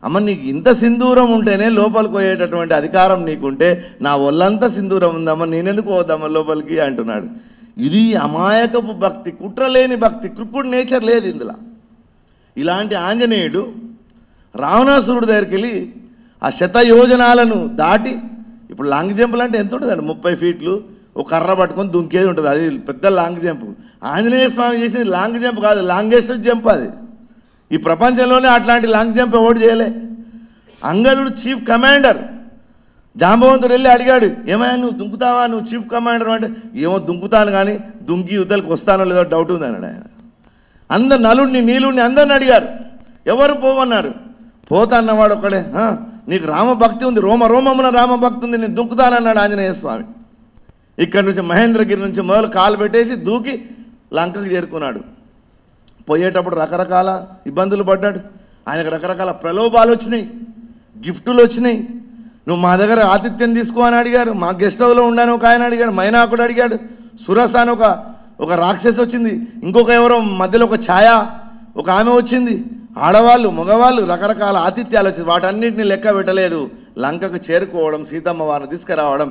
అమ్మ నీకు ఇంత సింధూరం ఉంటేనే లోపలికి పోయేటటువంటి అధికారం నీకుంటే నా ఒళ్ళంతా సింధూరం ఉందమ్మా, నేనెందుకు పోదామా లోపలికి అంటున్నాడు. ఇది అమాయకపు భక్తి, కుట్రలేని భక్తి, క్రుక్కుడు నేచర్ లేదు ఇందులో. ఇలాంటి ఆంజనేయుడు రావణాసురుడి దగ్గరికి వెళ్ళి ఆ 100 యోజనాలను దాటి, ఇప్పుడు లాంగ్ జంపులు అంటే ఎంత ఉంటుందండి, 30 ఫీట్లు, ఒక కర్ర పట్టుకొని దుంకేది ఉంటుంది, అది పెద్ద లాంగ్ జంప్. ఆంజనేయ స్వామి చేసింది లాంగ్ జంప్ కాదు, లాంగెస్ట్ జంప్ అది. ఈ ప్రపంచంలోనే అట్లాంటి లాంగ్ జంప్ ఎవడు చేయలే. అంగదుడు చీఫ్ కమాండర్, జాంబవంతుడు వెళ్ళి అడిగాడు, ఏమైనా నువ్వు దుంకుతావా, నువ్వు చీఫ్ కమాండర్ అంటే, ఏమో దుంకుతాను కానీ దుంకి యుద్ధాలకు వస్తానో లేదో డౌట్ ఉంది అన్నాడు ఆయన. అందరు నలుడిని నీలుడిని అందరిని అడిగారు, ఎవరు పోవన్నారు. పోతా అన్నవాడు ఒకడే, నీకు రామభక్తి ఉంది, రోమమున రామభక్తి ఉంది, నేను దుంకుతానన్నాడు ఆంజనేయ స్వామి. ఇక్కడి నుంచి మహేంద్రగిరి నుంచి మొదలు కాలు పెట్టేసి దూకి లంకకు చేరుకున్నాడు. పోయేటప్పుడు రకరకాల ఇబ్బందులు పడ్డాడు. ఆయనకు రకరకాల ప్రలోభాలు వచ్చినాయి, గిఫ్టులు వచ్చినాయి. నువ్వు మా దగ్గర ఆతిథ్యం తీసుకో అని అడిగారు, మా గెస్ట్ హౌస్లో ఉండాలని ఒక ఆయన అడిగాడు, మైనాకుడు అడిగాడు, సురస అని ఒక రాక్షసి వచ్చింది, ఇంకొక ఎవరో మధ్యలో ఒక ఛాయ ఒక ఆమె వచ్చింది, ఆడవాళ్ళు మగవాళ్ళు రకరకాల ఆతిథ్యాలు వచ్చింది. వాటన్నిటిని లెక్క పెట్టలేదు. లంకకు చేరుకోవడం, సీతమ్మ వారిని తీసుకురావడం,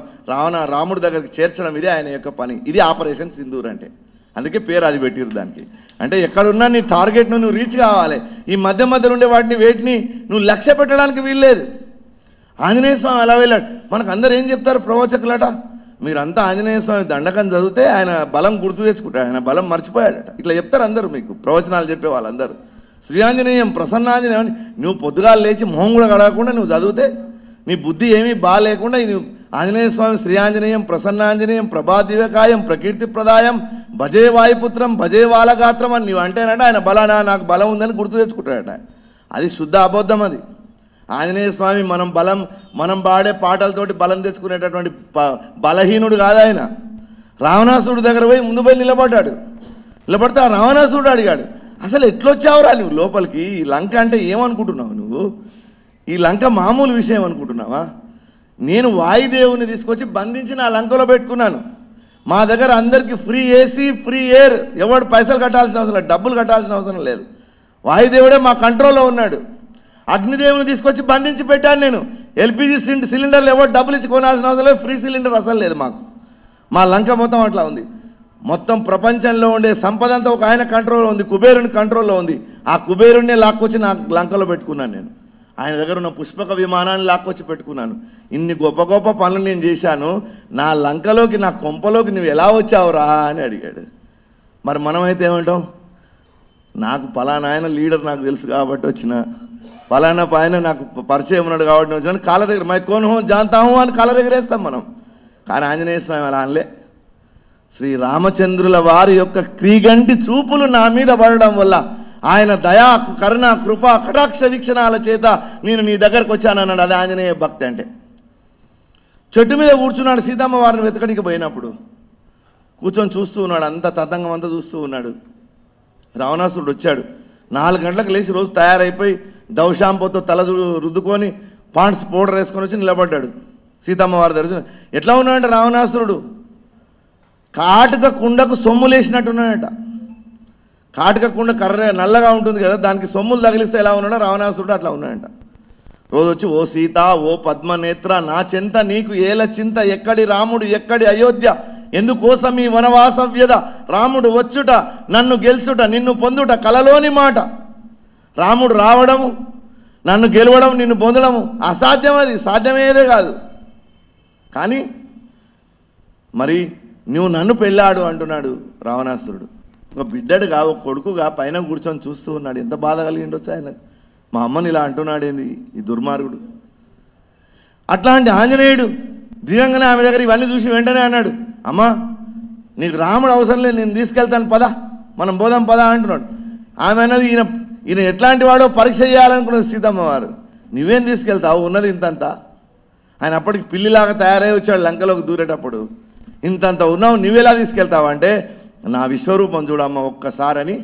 రాముడి దగ్గరికి చేర్చడం, ఇదే ఆయన యొక్క పని. ఇది ఆపరేషన్ సింధూర్ అంటే. అందుకే పేరు అది పెట్టిరు దానికి. అంటే ఎక్కడున్నా నీ టార్గెట్ను నువ్వు రీచ్ కావాలి. ఈ మధ్యలో ఉండే వేటిని నువ్వు లక్ష్య పెట్టడానికి వీల్లేదు. ఆంజనేయ స్వామి అలా వెళ్ళాడు. మనకు అందరు ఏం చెప్తారు ప్రవచకులట, మీరంతా ఆంజనేయ స్వామి దండకం చదివితే ఆయన బలం గుర్తు తెచ్చుకుంటాడు, ఆయన బలం మర్చిపోయాడట, ఇట్లా చెప్తారు అందరూ. మీకు ప్రవచనాలు చెప్పే వాళ్ళందరూ శ్రీఆంజనేయం ప్రసన్నాంజనేయం, నువ్వు పొద్దుగాలు లేచి మొహం కూడా కడగకుండా నువ్వు చదివితే నీ బుద్ధి ఏమీ బాగాలేకుండా నువ్వు ఆంజనేయ స్వామి శ్రీఆంజనేయం ప్రసన్నాంజనేయం ప్రభాదివ్యకాయం ప్రకీర్తి ప్రదాయం భజే వాయుపుత్రం భజే వాలగాత్రం అని నువ్వు అంటేనంటే ఆయన బలానా నాకు బలం ఉందని గుర్తు తెచ్చుకుంటాడట. అది శుద్ధ అబద్ధం. అది ఆంజనేయ స్వామి మనం పాడే పాటలతోటి బలం తెచ్చుకునేటటువంటి బలహీనుడు కాదు ఆయన. రావణాసురుడి దగ్గర పోయి ముందు పోయి నిలబడితే ఆ రావణాసురుడు అడిగాడు, అసలు ఎట్లొచ్చావురా నువ్వు లోపలికి, ఈ లంక అంటే ఏమనుకుంటున్నావు నువ్వు, ఈ లంక మామూలు విషయం అనుకుంటున్నావా, నేను వాయుదేవుని తీసుకొచ్చి బంధించి నా లంకలో పెట్టుకున్నాను, మా దగ్గర అందరికీ ఫ్రీ ఏసీ ఫ్రీ ఎయిర్, ఎవడు పైసలు కట్టాల్సిన అవసరం లేదు, డబ్బులు కట్టాల్సిన అవసరం లేదు, వాయుదేవుడే మా కంట్రోల్లో ఉన్నాడు, అగ్నిదేవుని తీసుకొచ్చి బంధించి పెట్టాను నేను, ఎల్పిజి సిలిండర్లు ఎవరు డబ్బులు ఇచ్చి కొనాల్సిన అవసరం లేదు, ఫ్రీ సిలిండర్ అసలు లేదు మాకు, మా లంక మొత్తం అట్లా ఉంది, మొత్తం ప్రపంచంలో ఉండే సంపద అంతా ఒక ఆయన కంట్రోల్లో ఉంది, కుబేరుని కంట్రోల్లో ఉంది, ఆ కుబేరుణ్ణే లాక్కొచ్చి నా లంకలో పెట్టుకున్నాను నేను. ఆయన దగ్గర ఉన్న పుష్పక విమానాన్ని లాక్కొచ్చి పెట్టుకున్నాను. ఇన్ని గొప్ప గొప్ప పనులు నేను చేశాను, నా లంకలోకి నా కొంపలోకి నువ్వు ఎలా వచ్చావురా అని అడిగాడు. మరి మనమైతే ఏమంటాం, నాకు పలానా ఆయన లీడర్ నాకు తెలుసు కాబట్టి వచ్చిన, పలానా ఆయన నాకు పరిచయం ఉన్నాడు కాబట్టి వచ్చిన, కాళ్ళ దగ్గర మై కోన్ హో జాంతాము అని కాళ్ళ దగ్గర వేస్తాం మనం. కానీ ఆంజనేయ స్వామి అలా అనలే. శ్రీ రామచంద్రుల వారి యొక్క క్రీగంటి చూపులు నా మీద పడడం వల్ల, ఆయన దయా కరుణ కృప కటాక్ష వీక్షణాల చేత నేను నీ దగ్గరకు వచ్చానన్నాడు. అది ఆంజనేయ భక్తి అంటే. చెట్టు మీద కూర్చున్నాడు, సీతమ్మ వారిని వెతకడానికి పోయినప్పుడు కూర్చొని చూస్తూ ఉన్నాడు, అంత తతంగం అంతా చూస్తూ ఉన్నాడు. రావణాసురుడు వచ్చాడు, 4 గంటలకు లేచి రోజు తయారైపోయి డవ్ షాంపూతో తల రుద్దుకొని పాండ్స్ పౌడర్ వేసుకొని వచ్చి నిలబడ్డాడు సీతమ్మ వారి దగ్గర. ఎట్లా ఉన్నాడంటే రావణాసురుడు కాటుక కుండకు సొమ్ములు వేసినట్టున్నాడట. కాటుక కుండ కర్ర నల్లగా ఉంటుంది కదా, దానికి సొమ్ములు తగిలిస్తే ఎలా ఉన్నాడో రావణాసురుడు అట్లా ఉన్నాడంట. రోజు వచ్చి, ఓ సీత, ఓ పద్మనేత్ర, నా చింత నీకు ఏల చింత, ఎక్కడి రాముడు ఎక్కడి అయోధ్య, ఎందుకోసం ఈ వనవాస వ్యధ, రాముడు వచ్చుట నన్ను గెలుచుట నిన్ను పొందుట కలలోని మాట. రాముడు రావడము నన్ను గెలవడం నిన్ను పొందడము అసాధ్యం, అది సాధ్యమేదే కాదు. కానీ మరి నువ్వు నన్ను పెళ్ళాడు అంటున్నాడు రావణాసురుడు. ఒక బిడ్డడుగా, ఒక కొడుకుగా పైన కూర్చొని చూస్తూ ఉన్నాడు. ఎంత బాధ కలిగిండొచ్చు ఆయన, మా అమ్మని ఇలా అంటున్నాడేంది ఈ దుర్మార్గుడు. అట్లాంటి ఆంజనేయుడు దిగంగానే ఆమె దగ్గర ఇవన్నీ చూసి వెంటనే అన్నాడు, అమ్మా నీకు రాముడు అవసరం లేదు, నేను తీసుకెళ్తాను పద, మనం పోదాం పద అంటున్నాడు. ఆమె అన్నది, ఈయన ఎట్లాంటి వాడో పరీక్ష చేయాలనుకున్నది సీతమ్మ వారు. నువ్వేం తీసుకెళ్తావు, ఉన్నది ఇంతంతా. ఆయన అప్పటికి పిల్లిలాగా తయారై వచ్చాడు లంకలోకి దూరేటప్పుడు. ఇంతంత ఉన్నావు, నువ్వెలా తీసుకెళ్తావు అంటే, నా విశ్వరూపం చూడమ్మ ఒక్కసారని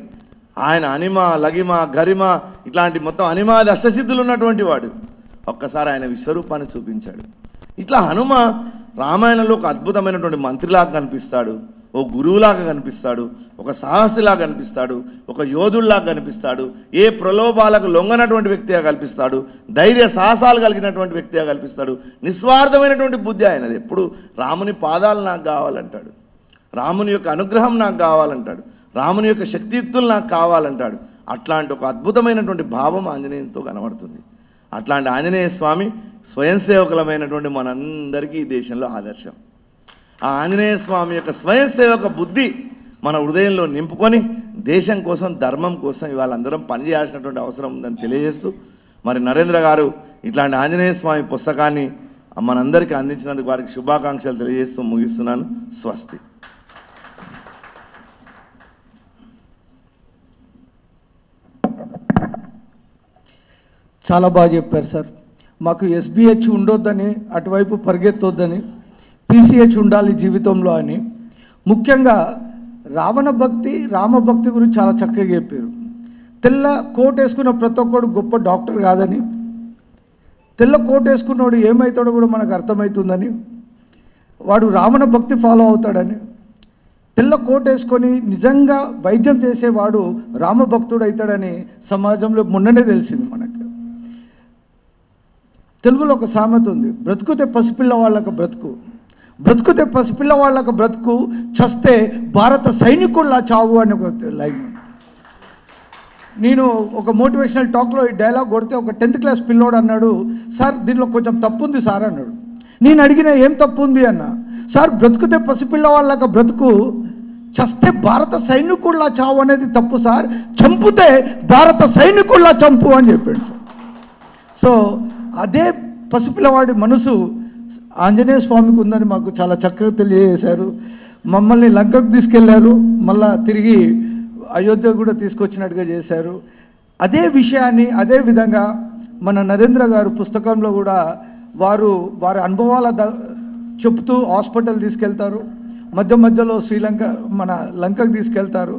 ఆయన అనిమ లగిమ గరిమ ఇట్లాంటి మొత్తం అనిమాది అష్టసిద్ధులు ఉన్నటువంటి వాడు. ఒక్కసారి ఆయన విశ్వరూపాన్ని చూపించాడు. ఇట్లా హనుమ రామాయణంలో ఒక అద్భుతమైనటువంటి మంత్రిలాగా కనిపిస్తాడు, ఓ గురువులాగా కనిపిస్తాడు, ఒక సాహసిలాగా కనిపిస్తాడు, ఒక యోధుల్లాగా కనిపిస్తాడు, ఏ ప్రలోభాలకు లొంగనటువంటి వ్యక్తిగా కల్పిస్తాడు, ధైర్య సాహసాలు కలిగినటువంటి వ్యక్తిగా కల్పిస్తాడు, నిస్వార్థమైనటువంటి బుద్ధి ఆయనది. ఎప్పుడు రాముని పాదాలు నాకు కావాలంటాడు, రాముని యొక్క అనుగ్రహం నాకు కావాలంటాడు, రాముని యొక్క శక్తియుక్తులు నాకు కావాలంటాడు. అట్లాంటి ఒక అద్భుతమైనటువంటి భావం ఆంజనేయంతో కనబడుతుంది. అట్లాంటి ఆంజనేయ స్వామి స్వయం సేవకులమైనటువంటి మనందరికీ ఈ దేశంలో ఆదర్శం. ఆ ఆంజనేయ స్వామి యొక్క స్వయం సేవక బుద్ధి మన హృదయంలో నింపుకొని దేశం కోసం ధర్మం కోసం ఇవాళ అందరం పనిచేయాల్సినటువంటి అవసరం ఉందని తెలియజేస్తూ, మరి నరేంద్ర గారు ఇట్లాంటి ఆంజనేయ స్వామి పుస్తకాన్ని మనందరికీ అందించినందుకు వారికి శుభాకాంక్షలు తెలియజేస్తూ ముగిస్తున్నాను. స్వస్తి. చాలా బాగా చెప్పారు సార్. మాకు ఎస్బిహెచ్ ఉండొద్దని, అటువైపు పరిగెత్తొద్దని, పీసీహెచ్ ఉండాలి జీవితంలో అని. ముఖ్యంగా రావణ భక్తి రామభక్తి గురించి చాలా చక్కగా చెప్పారు. తెల్ల కోట్ వేసుకున్న ప్రతి ఒక్కడు గొప్ప డాక్టర్ కాదని, తెల్ల కోట్ వేసుకున్నవాడు ఏమవుతాడో కూడా మనకు అర్థమవుతుందని, వాడు రావణ భక్తి ఫాలో అవుతాడని, తెల్ల కోట్ వేసుకొని నిజంగా వైద్యం చేసేవాడు రామభక్తుడు అవుతాడని సమాజంలో మొన్ననే తెలిసింది మనకు. తెలుగులో ఒక సామెత ఉంది, బ్రతుకుతే పసిపిల్ల వాళ్ళకు బ్రతుకు, బ్రతుకుతే పసిపిల్ల వాళ్ళకు బ్రతుకు, చస్తే భారత సైనికుల్లా చావు అని ఒక లైన్. నేను ఒక మోటివేషనల్ టాక్లో ఈ డైలాగ్ కొడితే ఒక 10th క్లాస్ పిల్లోడు అన్నాడు, సార్ దీనిలో కొంచెం తప్పు ఉంది సార్ అన్నాడు. నేను అడిగిన ఏం తప్పు ఉంది అన్న. సార్ బ్రతుకుతే పసిపిల్ల వాళ్ళకు బ్రతుకు, చస్తే భారత సైనికుల్లా చావు అనేది తప్పు సార్, చంపుతే భారత సైనికుల్లా చంపు అని చెప్పాడు సార్. సో అదే పసిపిల్లవాడి మనసు ఆంజనేయ స్వామికి ఉందని మాకు చాలా చక్కగా తెలియజేశారు. మమ్మల్ని లంకకు తీసుకెళ్లారు, మళ్ళా తిరిగి అయోధ్య కూడా తీసుకొచ్చినట్టుగా చేశారు. అదే విషయాన్ని అదే విధంగా మన నరేంద్ర గారు పుస్తకంలో కూడా వారి అనుభవాల చెప్తూ హాస్పిటల్ తీసుకెళ్తారు, మధ్య మధ్యలో శ్రీలంక మన లంకకు తీసుకెళ్తారు,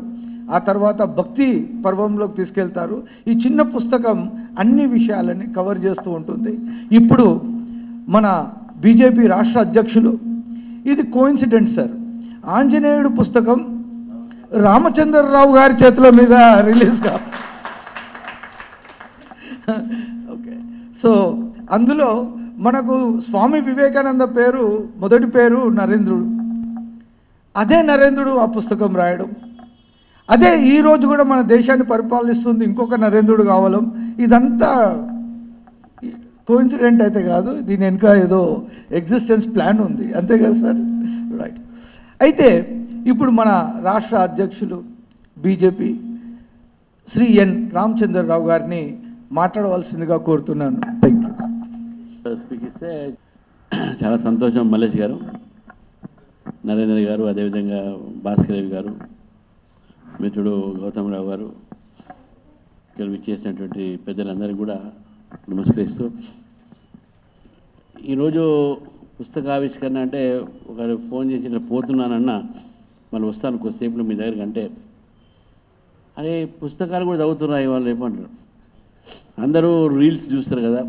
ఆ తర్వాత భక్తి పర్వంలోకి తీసుకెళ్తారు. ఈ చిన్న పుస్తకం అన్ని విషయాలని కవర్ చేస్తూ ఉంటుంది. ఇప్పుడు మన బీజేపీ రాష్ట్ర అధ్యక్షులు, ఇది కోఇన్సిడెంట్ సార్, ఆంజనేయుడు పుస్తకం రామచంద్రరావు గారి చేతుల మీద రిలీజ్గా. ఓకే, సో అందులో మనకు స్వామి వివేకానంద పేరు మొదటి పేరు నరేంద్రుడు, అదే నరేంద్రుడు ఆ పుస్తకం రాయడం, అదే ఈరోజు కూడా మన దేశాన్ని పరిపాలిస్తుంది ఇంకొక నరేంద్రుడు కావడం, ఇదంతా కోఇన్సిడెంట్ అయితే కాదు, దీని వెనుక ఏదో ఎగ్జిస్టెన్స్ ప్లాన్ ఉంది, అంతే కదా సార్? రైట్. అయితే ఇప్పుడు మన రాష్ట్ర అధ్యక్షులు బీజేపీ శ్రీ ఎన్ రామచంద్రరావు గారిని మాట్లాడవలసిందిగా కోరుతున్నాను. Thank you. స్పీక్ ఇస్తే చాలా సంతోషం. మల్లేష్ గారు, నరేంద్ర గారు, అదేవిధంగా భాస్కర్ గారు, మిత్రుడు గౌతమరావు గారు, ఇక్కడ విచ్చేసినటువంటి పెద్దలందరికీ కూడా నమస్కరిస్తూ, ఈరోజు పుస్తకావిష్కరణ అంటే ఒక ఫోన్ చేసి ఇట్లా పోతున్నానన్నా మళ్ళీ వస్తాను కొద్దిసేపులో మీ దగ్గరికి అంటే, అరే పుస్తకాలు కూడా చదువుతున్నాయి వాళ్ళు ఏమంటారు, అందరూ రీల్స్ చూస్తారు కదా,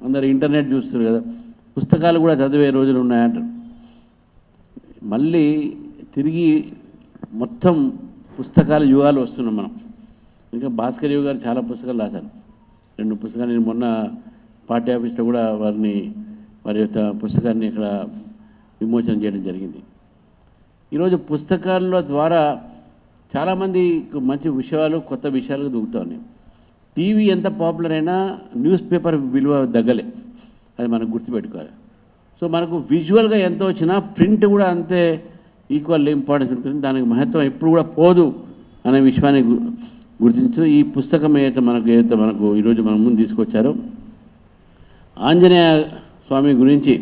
అందరూ ఇంటర్నెట్ చూస్తారు కదా, పుస్తకాలు కూడా చదివే రోజులు ఉన్నాయంటారు. మళ్ళీ తిరిగి మొత్తం పుస్తకాల యుగాలు వస్తున్నాం మనం. ఇంకా భాస్కర్ గారు చాలా పుస్తకాలు రాశారు, 2 పుస్తకాలు. నేను మొన్న పార్టీ ఆఫీస్లో కూడా వారి యొక్క పుస్తకాన్ని ఇక్కడ విమోచన చేయడం జరిగింది. ఈరోజు పుస్తకాల ద్వారా చాలామంది మంచి విషయాలు, కొత్త విషయాలు దూకుతా ఉన్నాయి. టీవీ ఎంత పాపులర్ అయినా న్యూస్ పేపర్ విలువ దగ్గలే, అది మనం గుర్తుపెట్టుకోవాలి. సో మనకు విజువల్గా ఎంత వచ్చినా ప్రింట్ కూడా అంతే ఈక్వల్ ఇంపార్టెన్స్ ఉంటుంది. దానికి మహత్వం ఎప్పుడు కూడా పోదు అనే విషయాన్ని గుర్తించు. ఈ పుస్తకం ఏదైతే మనకు ఈరోజు మన ముందు తీసుకొచ్చారో, ఆంజనేయ స్వామి గురించి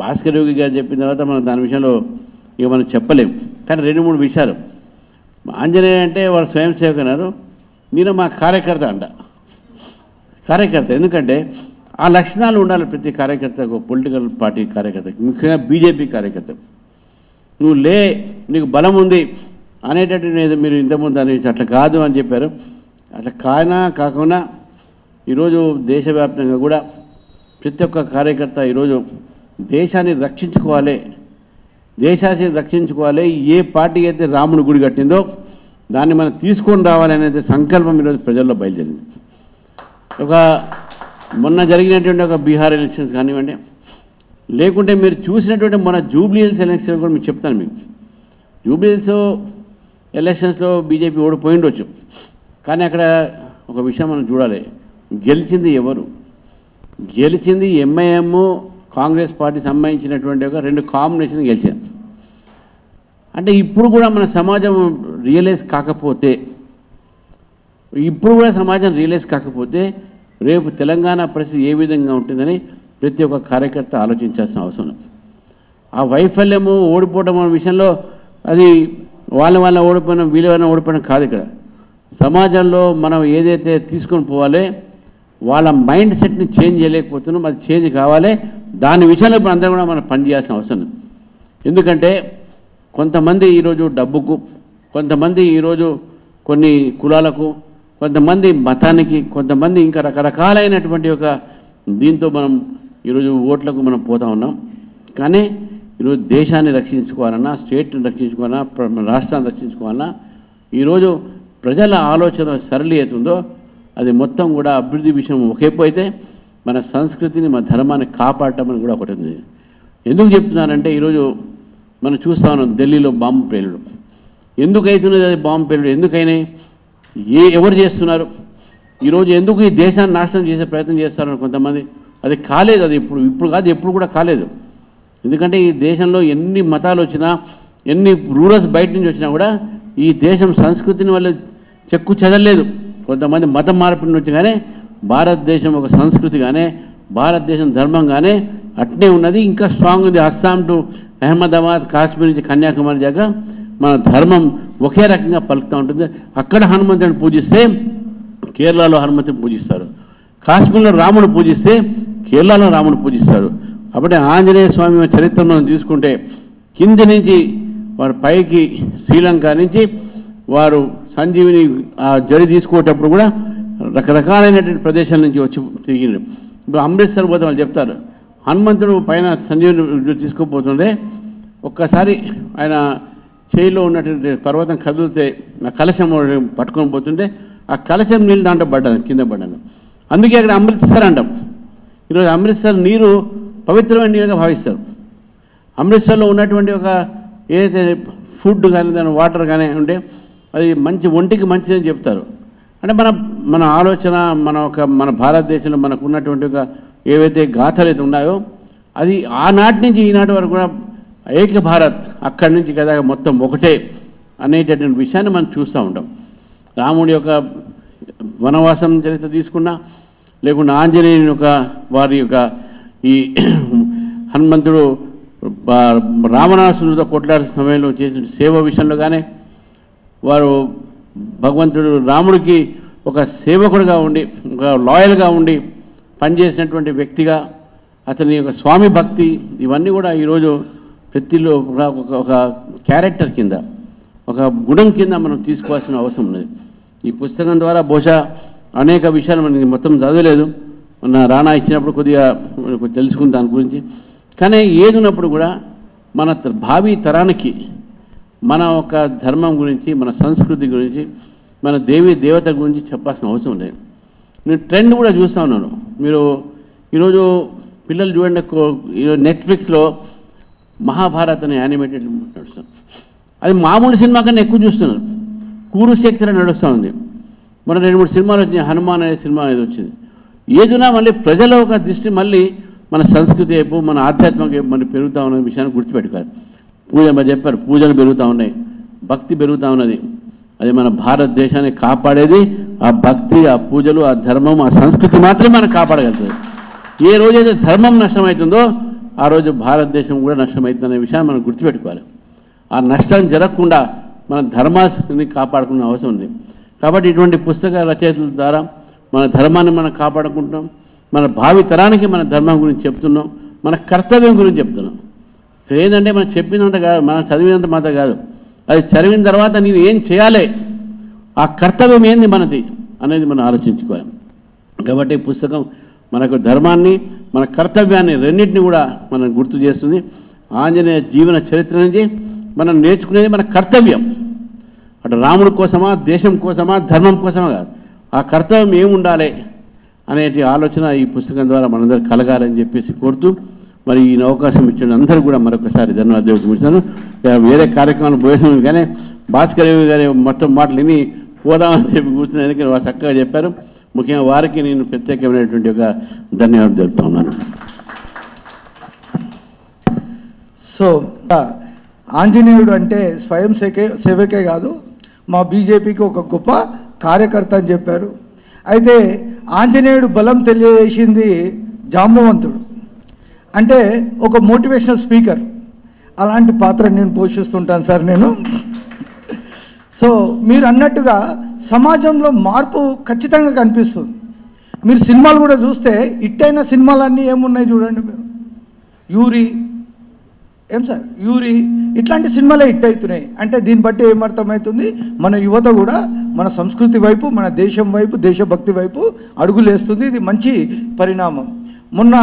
భాస్కర్ గారు చెప్పిన తర్వాత మనం దాని విషయంలో ఇక మనం చెప్పలేము. కానీ 2-3 విషయాలు. ఆంజనేయ అంటే వాడు స్వయం సేవకు అన్నారు, నేను మా కార్యకర్త అంట. కార్యకర్త ఎందుకంటే ఆ లక్షణాలు ఉండాలి ప్రతి కార్యకర్తకు, పొలిటికల్ పార్టీ కార్యకర్త, ముఖ్యంగా బీజేపీ కార్యకర్త. నువ్వు నీకు బలం ఉంది అనేటట్టు మీరు ఇంతకుముందు అని అట్లా కాదు అని చెప్పారు. అట్లా కాకుండా ఈరోజు దేశవ్యాప్తంగా కూడా ప్రతి ఒక్క కార్యకర్త ఈరోజు దేశాన్ని రక్షించుకోవాలి. ఏ పార్టీ అయితే రాముడు గుడి కట్టిందో దాన్ని మనం తీసుకొని రావాలి అనేది సంకల్పం ఈరోజు ప్రజల్లో బయలుదేరింది. మొన్న జరిగినటువంటి ఒక బీహార్ ఎలక్షన్స్ కానివ్వండి, లేకుంటే మీరు చూసినటువంటి మన జూబ్లీ హిల్స్ ఎలక్షన్ కూడా మీకు చెప్తాను. మీకు జూబ్లీ హిల్స్ ఎలక్షన్స్లో బీజేపీ ఓడిపోయిండొచ్చు, కానీ అక్కడ ఒక విషయం మనం చూడాలి, గెలిచింది ఎవరు? గెలిచింది ఎంఐఎం కాంగ్రెస్ పార్టీ సంబంధించినటువంటి ఒక 2 కాంబినేషన్ గెలిచారు. అంటే ఇప్పుడు కూడా మన సమాజం రియలైజ్ కాకపోతే, రేపు తెలంగాణ పరిస్థితి ఏ విధంగా ఉంటుందని ప్రతి ఒక్క కార్యకర్త ఆలోచించాల్సిన అవసరం. ఆ వైఫల్యము, ఓడిపోవడం అనే విషయంలో అది వాళ్ళ ఓడిపోయినా వీళ్ళ ఓడిపోయినా కాదు. ఇక్కడ సమాజంలో మనం ఏదైతే తీసుకొని పోవాలో వాళ్ళ మైండ్ సెట్ని చేంజ్ చేయలేకపోతున్నాం, అది చేంజ్ కావాలి. దాని విషయంలో ఇప్పుడు అందరూ కూడా మనం పనిచేయాల్సిన అవసరం. ఎందుకంటే కొంతమంది ఈరోజు డబ్బుకు, కొంతమంది ఈరోజు కొన్ని కులాలకు, కొంతమంది మతానికి, కొంతమంది ఇంకా రకరకాలైనటువంటి ఒక దీంతో మనం ఈరోజు ఓట్లకు మనం పోతూ ఉన్నాం. కానీ ఈరోజు దేశాన్ని రక్షించుకోవాలన్నా, స్టేట్ని రక్షించుకోవాలన్నా, రాష్ట్రాన్ని రక్షించుకోవాలన్నా ఈరోజు ప్రజల ఆలోచన సరళి అవుతుందో అది మొత్తం కూడా అభివృద్ధి విషయం ఒకేపోయితే మన సంస్కృతిని, మన ధర్మాన్ని కాపాడటం అని కూడా ఒకటి ఉంది. ఎందుకు చెప్తున్నానంటే ఈరోజు మనం చూస్తా ఉన్నాం ఢిల్లీలో బాంబు పేలుడు. ఎందుకు అవుతున్నది అది బాంబు పేలుడు? ఎందుకైనాయి? ఎవరు చేస్తున్నారు? ఈరోజు ఎందుకు ఈ దేశాన్ని నాశనం చేసే ప్రయత్నం చేస్తారని కొంతమంది. అది కాలేదు, అది ఇప్పుడు కాదు, ఎప్పుడు కూడా కాలేదు. ఎందుకంటే ఈ దేశంలో ఎన్ని మతాలు వచ్చినా, ఎన్ని రూరల్స్ బయట నుంచి వచ్చినా కూడా ఈ దేశం సంస్కృతిని వాళ్ళు చెక్కు చెదరలేదు. కొంతమంది మతం మార్పిడి నుంచి కానీ భారతదేశం ఒక సంస్కృతి కానీ, భారతదేశం ధర్మంగానే అట్నే ఉన్నది, ఇంకా స్ట్రాంగ్ ఉంది. అస్సాం టు అహ్మదాబాద్, కాశ్మీర్ నుంచి కన్యాకుమారి దాకా మన ధర్మం ఒకే రకంగా పలుకుతూ ఉంటుంది. అక్కడ హనుమంతుడిని పూజిస్తే కేరళలో హనుమంతుని పూజిస్తారు, కాశ్మీర్లో రాముడు పూజిస్తే కేరళలో రాముడు పూజిస్తారు. కాబట్టి ఆంజనేయ స్వామి చరిత్ర మనం తీసుకుంటే కింది నుంచి వారు పైకి శ్రీలంక నుంచి వారు సంజీవిని ఆ జడి తీసుకునేటప్పుడు కూడా రకరకాలైనటువంటి ప్రదేశాల నుంచి వచ్చి తిరిగినారు. ఇప్పుడు అమృత్సర్ పోతే వాళ్ళు చెప్తారు, హనుమంతుడు పైన సంజీవిని తీసుకుపోతుండే ఒక్కసారి ఆయన చేయిలో ఉన్నటువంటి పర్వతం కదిలితే ఆ కలశం పట్టుకొని పోతుంటే ఆ కలశం నీళ్ళు దాంట్లో పడ్డాను, కింద పడ్డాను. అందుకే అక్కడ అమృత్సర్ అంటాం. ఈరోజు అమృత్సర్ నీరు పవిత్రమైన నీరుగా భావిస్తారు. అమృత్సర్లో ఉన్నటువంటి ఒక ఏదైతే ఫుడ్ కానీ దాని వాటర్ కానీ ఉంటే అది ఒంటికి మంచిదని చెప్తారు. అంటే మన ఆలోచన, మన భారతదేశంలో మనకు ఉన్నటువంటి ఒక ఏవైతే గాథలు అయితే ఉన్నాయో అది ఆనాటి నుంచి ఈనాటి వరకు కూడా ఏక భారత్ అక్కడి నుంచి కదా మొత్తం ఒకటే అనేటటువంటి విషయాన్ని మనం చూస్తూ ఉంటాం. రాముడి యొక్క వనవాసం చరిత్ర తీసుకున్నా, లేకుండా ఆంజనేయుని యొక్క వారి యొక్క ఈ హనుమంతుడు రావణాసురుడితో కొట్లాడే సమయంలో చేసిన సేవ విషయంలో కానీ, వారు భగవంతుడు రాముడికి ఒక సేవకుడిగా ఉండి, ఒక లాయల్గా ఉండి పనిచేసినటువంటి వ్యక్తిగా, అతని యొక్క స్వామి భక్తి, ఇవన్నీ కూడా ఈరోజు ప్రతిలో ఒక క్యారెక్టర్ కింద, ఒక గుణం కింద మనం తీసుకోవాల్సిన అవసరం ఉన్నది. ఈ పుస్తకం ద్వారా బహుశా అనేక విషయాలు మనకి మొత్తం చదవలేదు, మన రాణా ఇచ్చినప్పుడు కొద్దిగా తెలుసుకుని దాని గురించి. కానీ ఏది ఉన్నప్పుడు కూడా మన భావి తరానికి మన ఒక ధర్మం గురించి, మన సంస్కృతి గురించి, మన దేవత గురించి చెప్పాల్సిన అవసరం లేదు. నేను ట్రెండ్ కూడా చూస్తూ ఉన్నాను. మీరు ఈరోజు పిల్లలు చూడండి, నెట్ఫ్లిక్స్లో మహాభారత్ అనే యానిమేటెడ్ నడుస్తుంది. అది మామూలు సినిమా కన్నా ఎక్కువ చూస్తున్నారు. కురుక్షేత్రం నడుస్తూ ఉంది. మన 2-3 సినిమాలు వచ్చినాయి. హనుమాన్ అనే సినిమా అనేది వచ్చింది. ఏదైనా మళ్ళీ ప్రజల ఒక దృష్టి మళ్ళీ మన సంస్కృతి వైపు, మన ఆధ్యాత్మిక వైపు మళ్ళీ పెరుగుతూ ఉన్న విషయాన్ని గుర్తుపెట్టుకోవాలి. మరి చెప్పారు, పూజలు పెరుగుతూ ఉన్నాయి, భక్తి పెరుగుతూ ఉన్నది. అది మన భారతదేశాన్ని కాపాడేది ఆ భక్తి, ఆ పూజలు, ఆ ధర్మం, ఆ సంస్కృతి మాత్రమే మనం కాపాడగలుగుతుంది. ఏ రోజైతే ధర్మం నష్టమవుతుందో ఆ రోజు భారతదేశం కూడా నష్టమవుతుందనే విషయాన్ని మనం గుర్తుపెట్టుకోవాలి. ఆ నష్టం జరగకుండా మన ధర్మాన్ని కాపాడుకునే అవసరం ఉంది. కాబట్టి ఇటువంటి పుస్తక రచయితల ద్వారా మన ధర్మాన్ని మనం కాపాడుకుంటున్నాం, మన భావి తరానికి మన ధర్మం గురించి చెప్తున్నాం, మన కర్తవ్యం గురించి చెప్తున్నాం. ఇక్కడ ఏంటంటే మనం చెప్పినంత కాదు, మనం చదివినంత మాత్రం కాదు, అది చదివిన తర్వాత నేను ఏం చేయాలి, ఆ కర్తవ్యం ఏంది మనది అనేది మనం ఆలోచించుకోవాలి. కాబట్టి ఈ పుస్తకం మనకు ధర్మాన్ని, మన కర్తవ్యాన్ని రెండింటిని కూడా మనం గుర్తు చేస్తుంది. ఆంజనేయ జీవన చరిత్ర నుంచి మనం నేర్చుకునేది మన కర్తవ్యం. అటు రాముడి కోసమా, దేశం కోసమా, ధర్మం కోసమా కాదు, ఆ కర్తవ్యం ఏముండాలి అనేటి ఆలోచన ఈ పుస్తకం ద్వారా మనందరూ కలగాలని చెప్పేసి కోరుతూ, మరి ఈ అవకాశం ఇచ్చిన అందరూ కూడా మరొకసారి ధన్యవాదాలు తెలుపుతున్నాను. వేరే కార్యక్రమాలు పోయినాను కానీ భాస్కర్ గారి మొత్తం మాటలు విని పోదామని చెప్పి కూర్చున్న, ఎందుకంటే వారు చక్కగా చెప్పారు. ముఖ్యంగా వారికి నేను ప్రత్యేకమైనటువంటి ఒక ధన్యవాదాలు తెలుపుతా ఉన్నాను. సో ఆంజనేయుడు అంటే స్వయం సేవకే కాదు, మా బీజేపీకి ఒక గొప్ప కార్యకర్త అని చెప్పారు. అయితే ఆంజనేయుడు బలం తెలియజేసింది జాంబవంతుడు, అంటే ఒక మోటివేషనల్ స్పీకర్. అలాంటి పాత్ర నేను పోషిస్తుంటాను సార్ నేను. సో మీరు అన్నట్టుగా సమాజంలో మార్పు ఖచ్చితంగా కనిపిస్తుంది. మీరు సినిమాలు కూడా చూస్తే హిట్టైన సినిమాలన్నీ ఏమున్నాయి చూడండి మీరు. యూరి ఇట్లాంటి సినిమాలే హిట్ అవుతున్నాయి. అంటే దీన్ని బట్టి ఏమర్థమవుతుంది, మన యువత కూడా మన సంస్కృతి వైపు, మన దేశం వైపు, దేశభక్తి వైపు అడుగులేస్తుంది. ఇది మంచి పరిణామం. మొన్న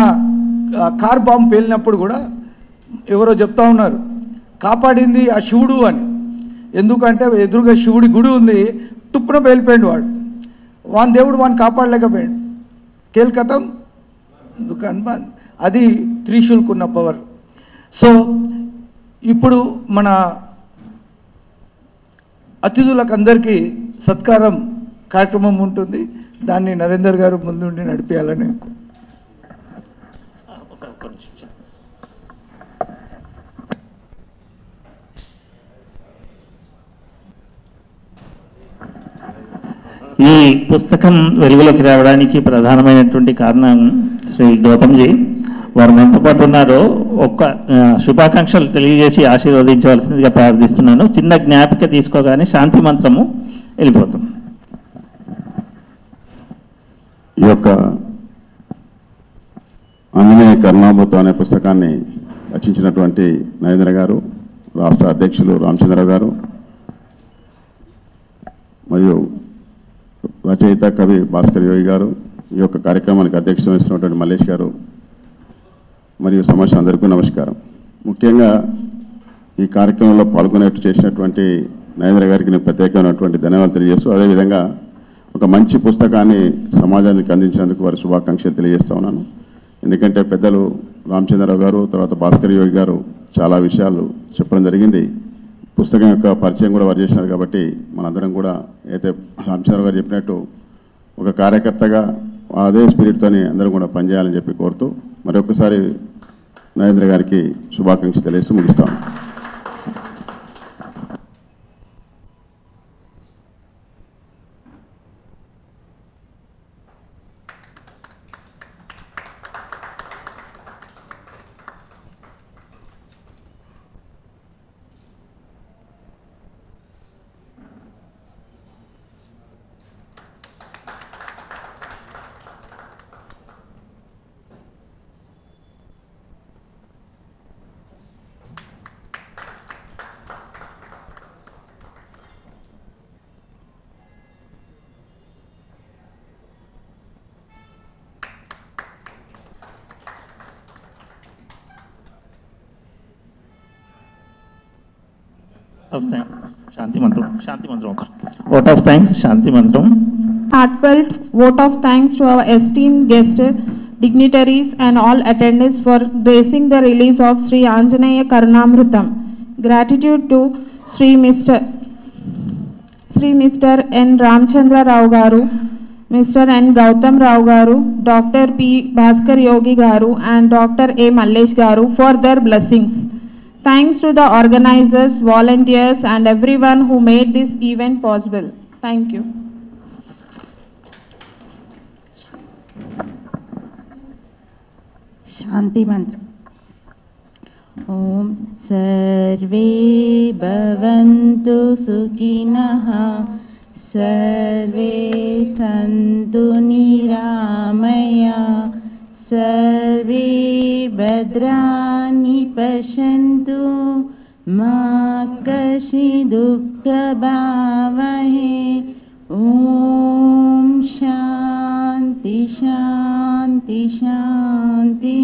కార్ బాంబు పేలినప్పుడు కూడా ఎవరో చెప్తా ఉన్నారు, కాపాడింది ఆ శివుడు అని. ఎందుకంటే ఎదురుగా శివుడి గుడి ఉంది, తుప్పున పేలిపోయాడు వాడు, వాని దేవుడు వాడిని కాపాడలేకపోయాడు, కేల్కతం దుకాన్ బంద్. అది త్రిశూల్కున్న పవర్. సో ఇప్పుడు మన అతిథులకు అందరికీ సత్కారం కార్యక్రమం ఉంటుంది. దాన్ని నరేందర్ గారు ముందుండి నడిపేయాలని. ఈ పుస్తకం వెలుగులోకి రావడానికి ప్రధానమైనటువంటి కారణం శ్రీ గౌతమ్జీ. వారు మనతో పాటు ఉన్నారు. ఒక్క శుభాకాంక్షలు తెలియజేసి ఆశీర్వదించవలసిందిగా ప్రార్థిస్తున్నాను. చిన్న జ్ఞాపిక తీసుకోగానే శాంతి మంత్రము వెళ్ళిపోతాం. ఈ యొక్క ఆంజనేయ కరుణామృతం అనే పుస్తకాన్ని రచించినటువంటి నరేంద్ర గారు, రాష్ట్ర అధ్యక్షులు రామచంద్ర గారు, మరియు రచయిత కవి భాస్కర్ యోగి గారు, ఈ యొక్క కార్యక్రమానికి అధ్యక్షత వహిస్తున్నటువంటి మల్లేష్ గారు, మరియు సమస్య అందరికీ నమస్కారం. ముఖ్యంగా ఈ కార్యక్రమంలో పాల్గొనేట్టు చేసినటువంటి నరేంద్ర గారికి నేను ప్రత్యేకమైనటువంటి ధన్యవాదాలు తెలియజేస్తూ, అదేవిధంగా ఒక మంచి పుస్తకాన్ని సమాజానికి అందించినందుకు వారి శుభాకాంక్షలు తెలియజేస్తా ఉన్నాను. ఎందుకంటే పెద్దలు రామచంద్రరావు గారు, తర్వాత భాస్కర్ యోగి గారు చాలా విషయాలు చెప్పడం జరిగింది. పుస్తకం యొక్క పరిచయం కూడా వారు చేసినారు. కాబట్టి మనందరం కూడా అయితే రామచంద్రరావు గారు చెప్పినట్టు ఒక కార్యకర్తగా, అదే స్పిరిట్తోని అందరం కూడా పనిచేయాలని చెప్పి కోరుతూ మరొకసారి నరేంద్ర గారికి శుభాకాంక్షలు తెలియజేస్తూ ముగిస్తాం. ఆఫ్ థ్యాంక్స్ శాంతి మంత్రం ఓట్ ఆఫ్ థ్యాంక్స్ శాంతి మంత్రం. Heartfelt vote of thanks to our esteemed guests, dignitaries and all attendants for gracing the release of Sri Anjaneya Karunamrutam. Gratitude to Sri Mr. N. Ramchandra Rao Garu, Mr. N. Gautam Rao Garu, Dr. P. Bhaskar Yogi Garu and Dr. A. Mallesh Garu for their blessings. Thanks to the organizers, volunteers and everyone who made this event possible. Thank you. शांति मंत्र. ओम सर्वे भवन्तु सुखिनः सर्वे सन्तु निरामया सर्वे भद्राणि पश्यन्तु मा कश्चित् दुःखभावहे. ओम शांति शांति शांति.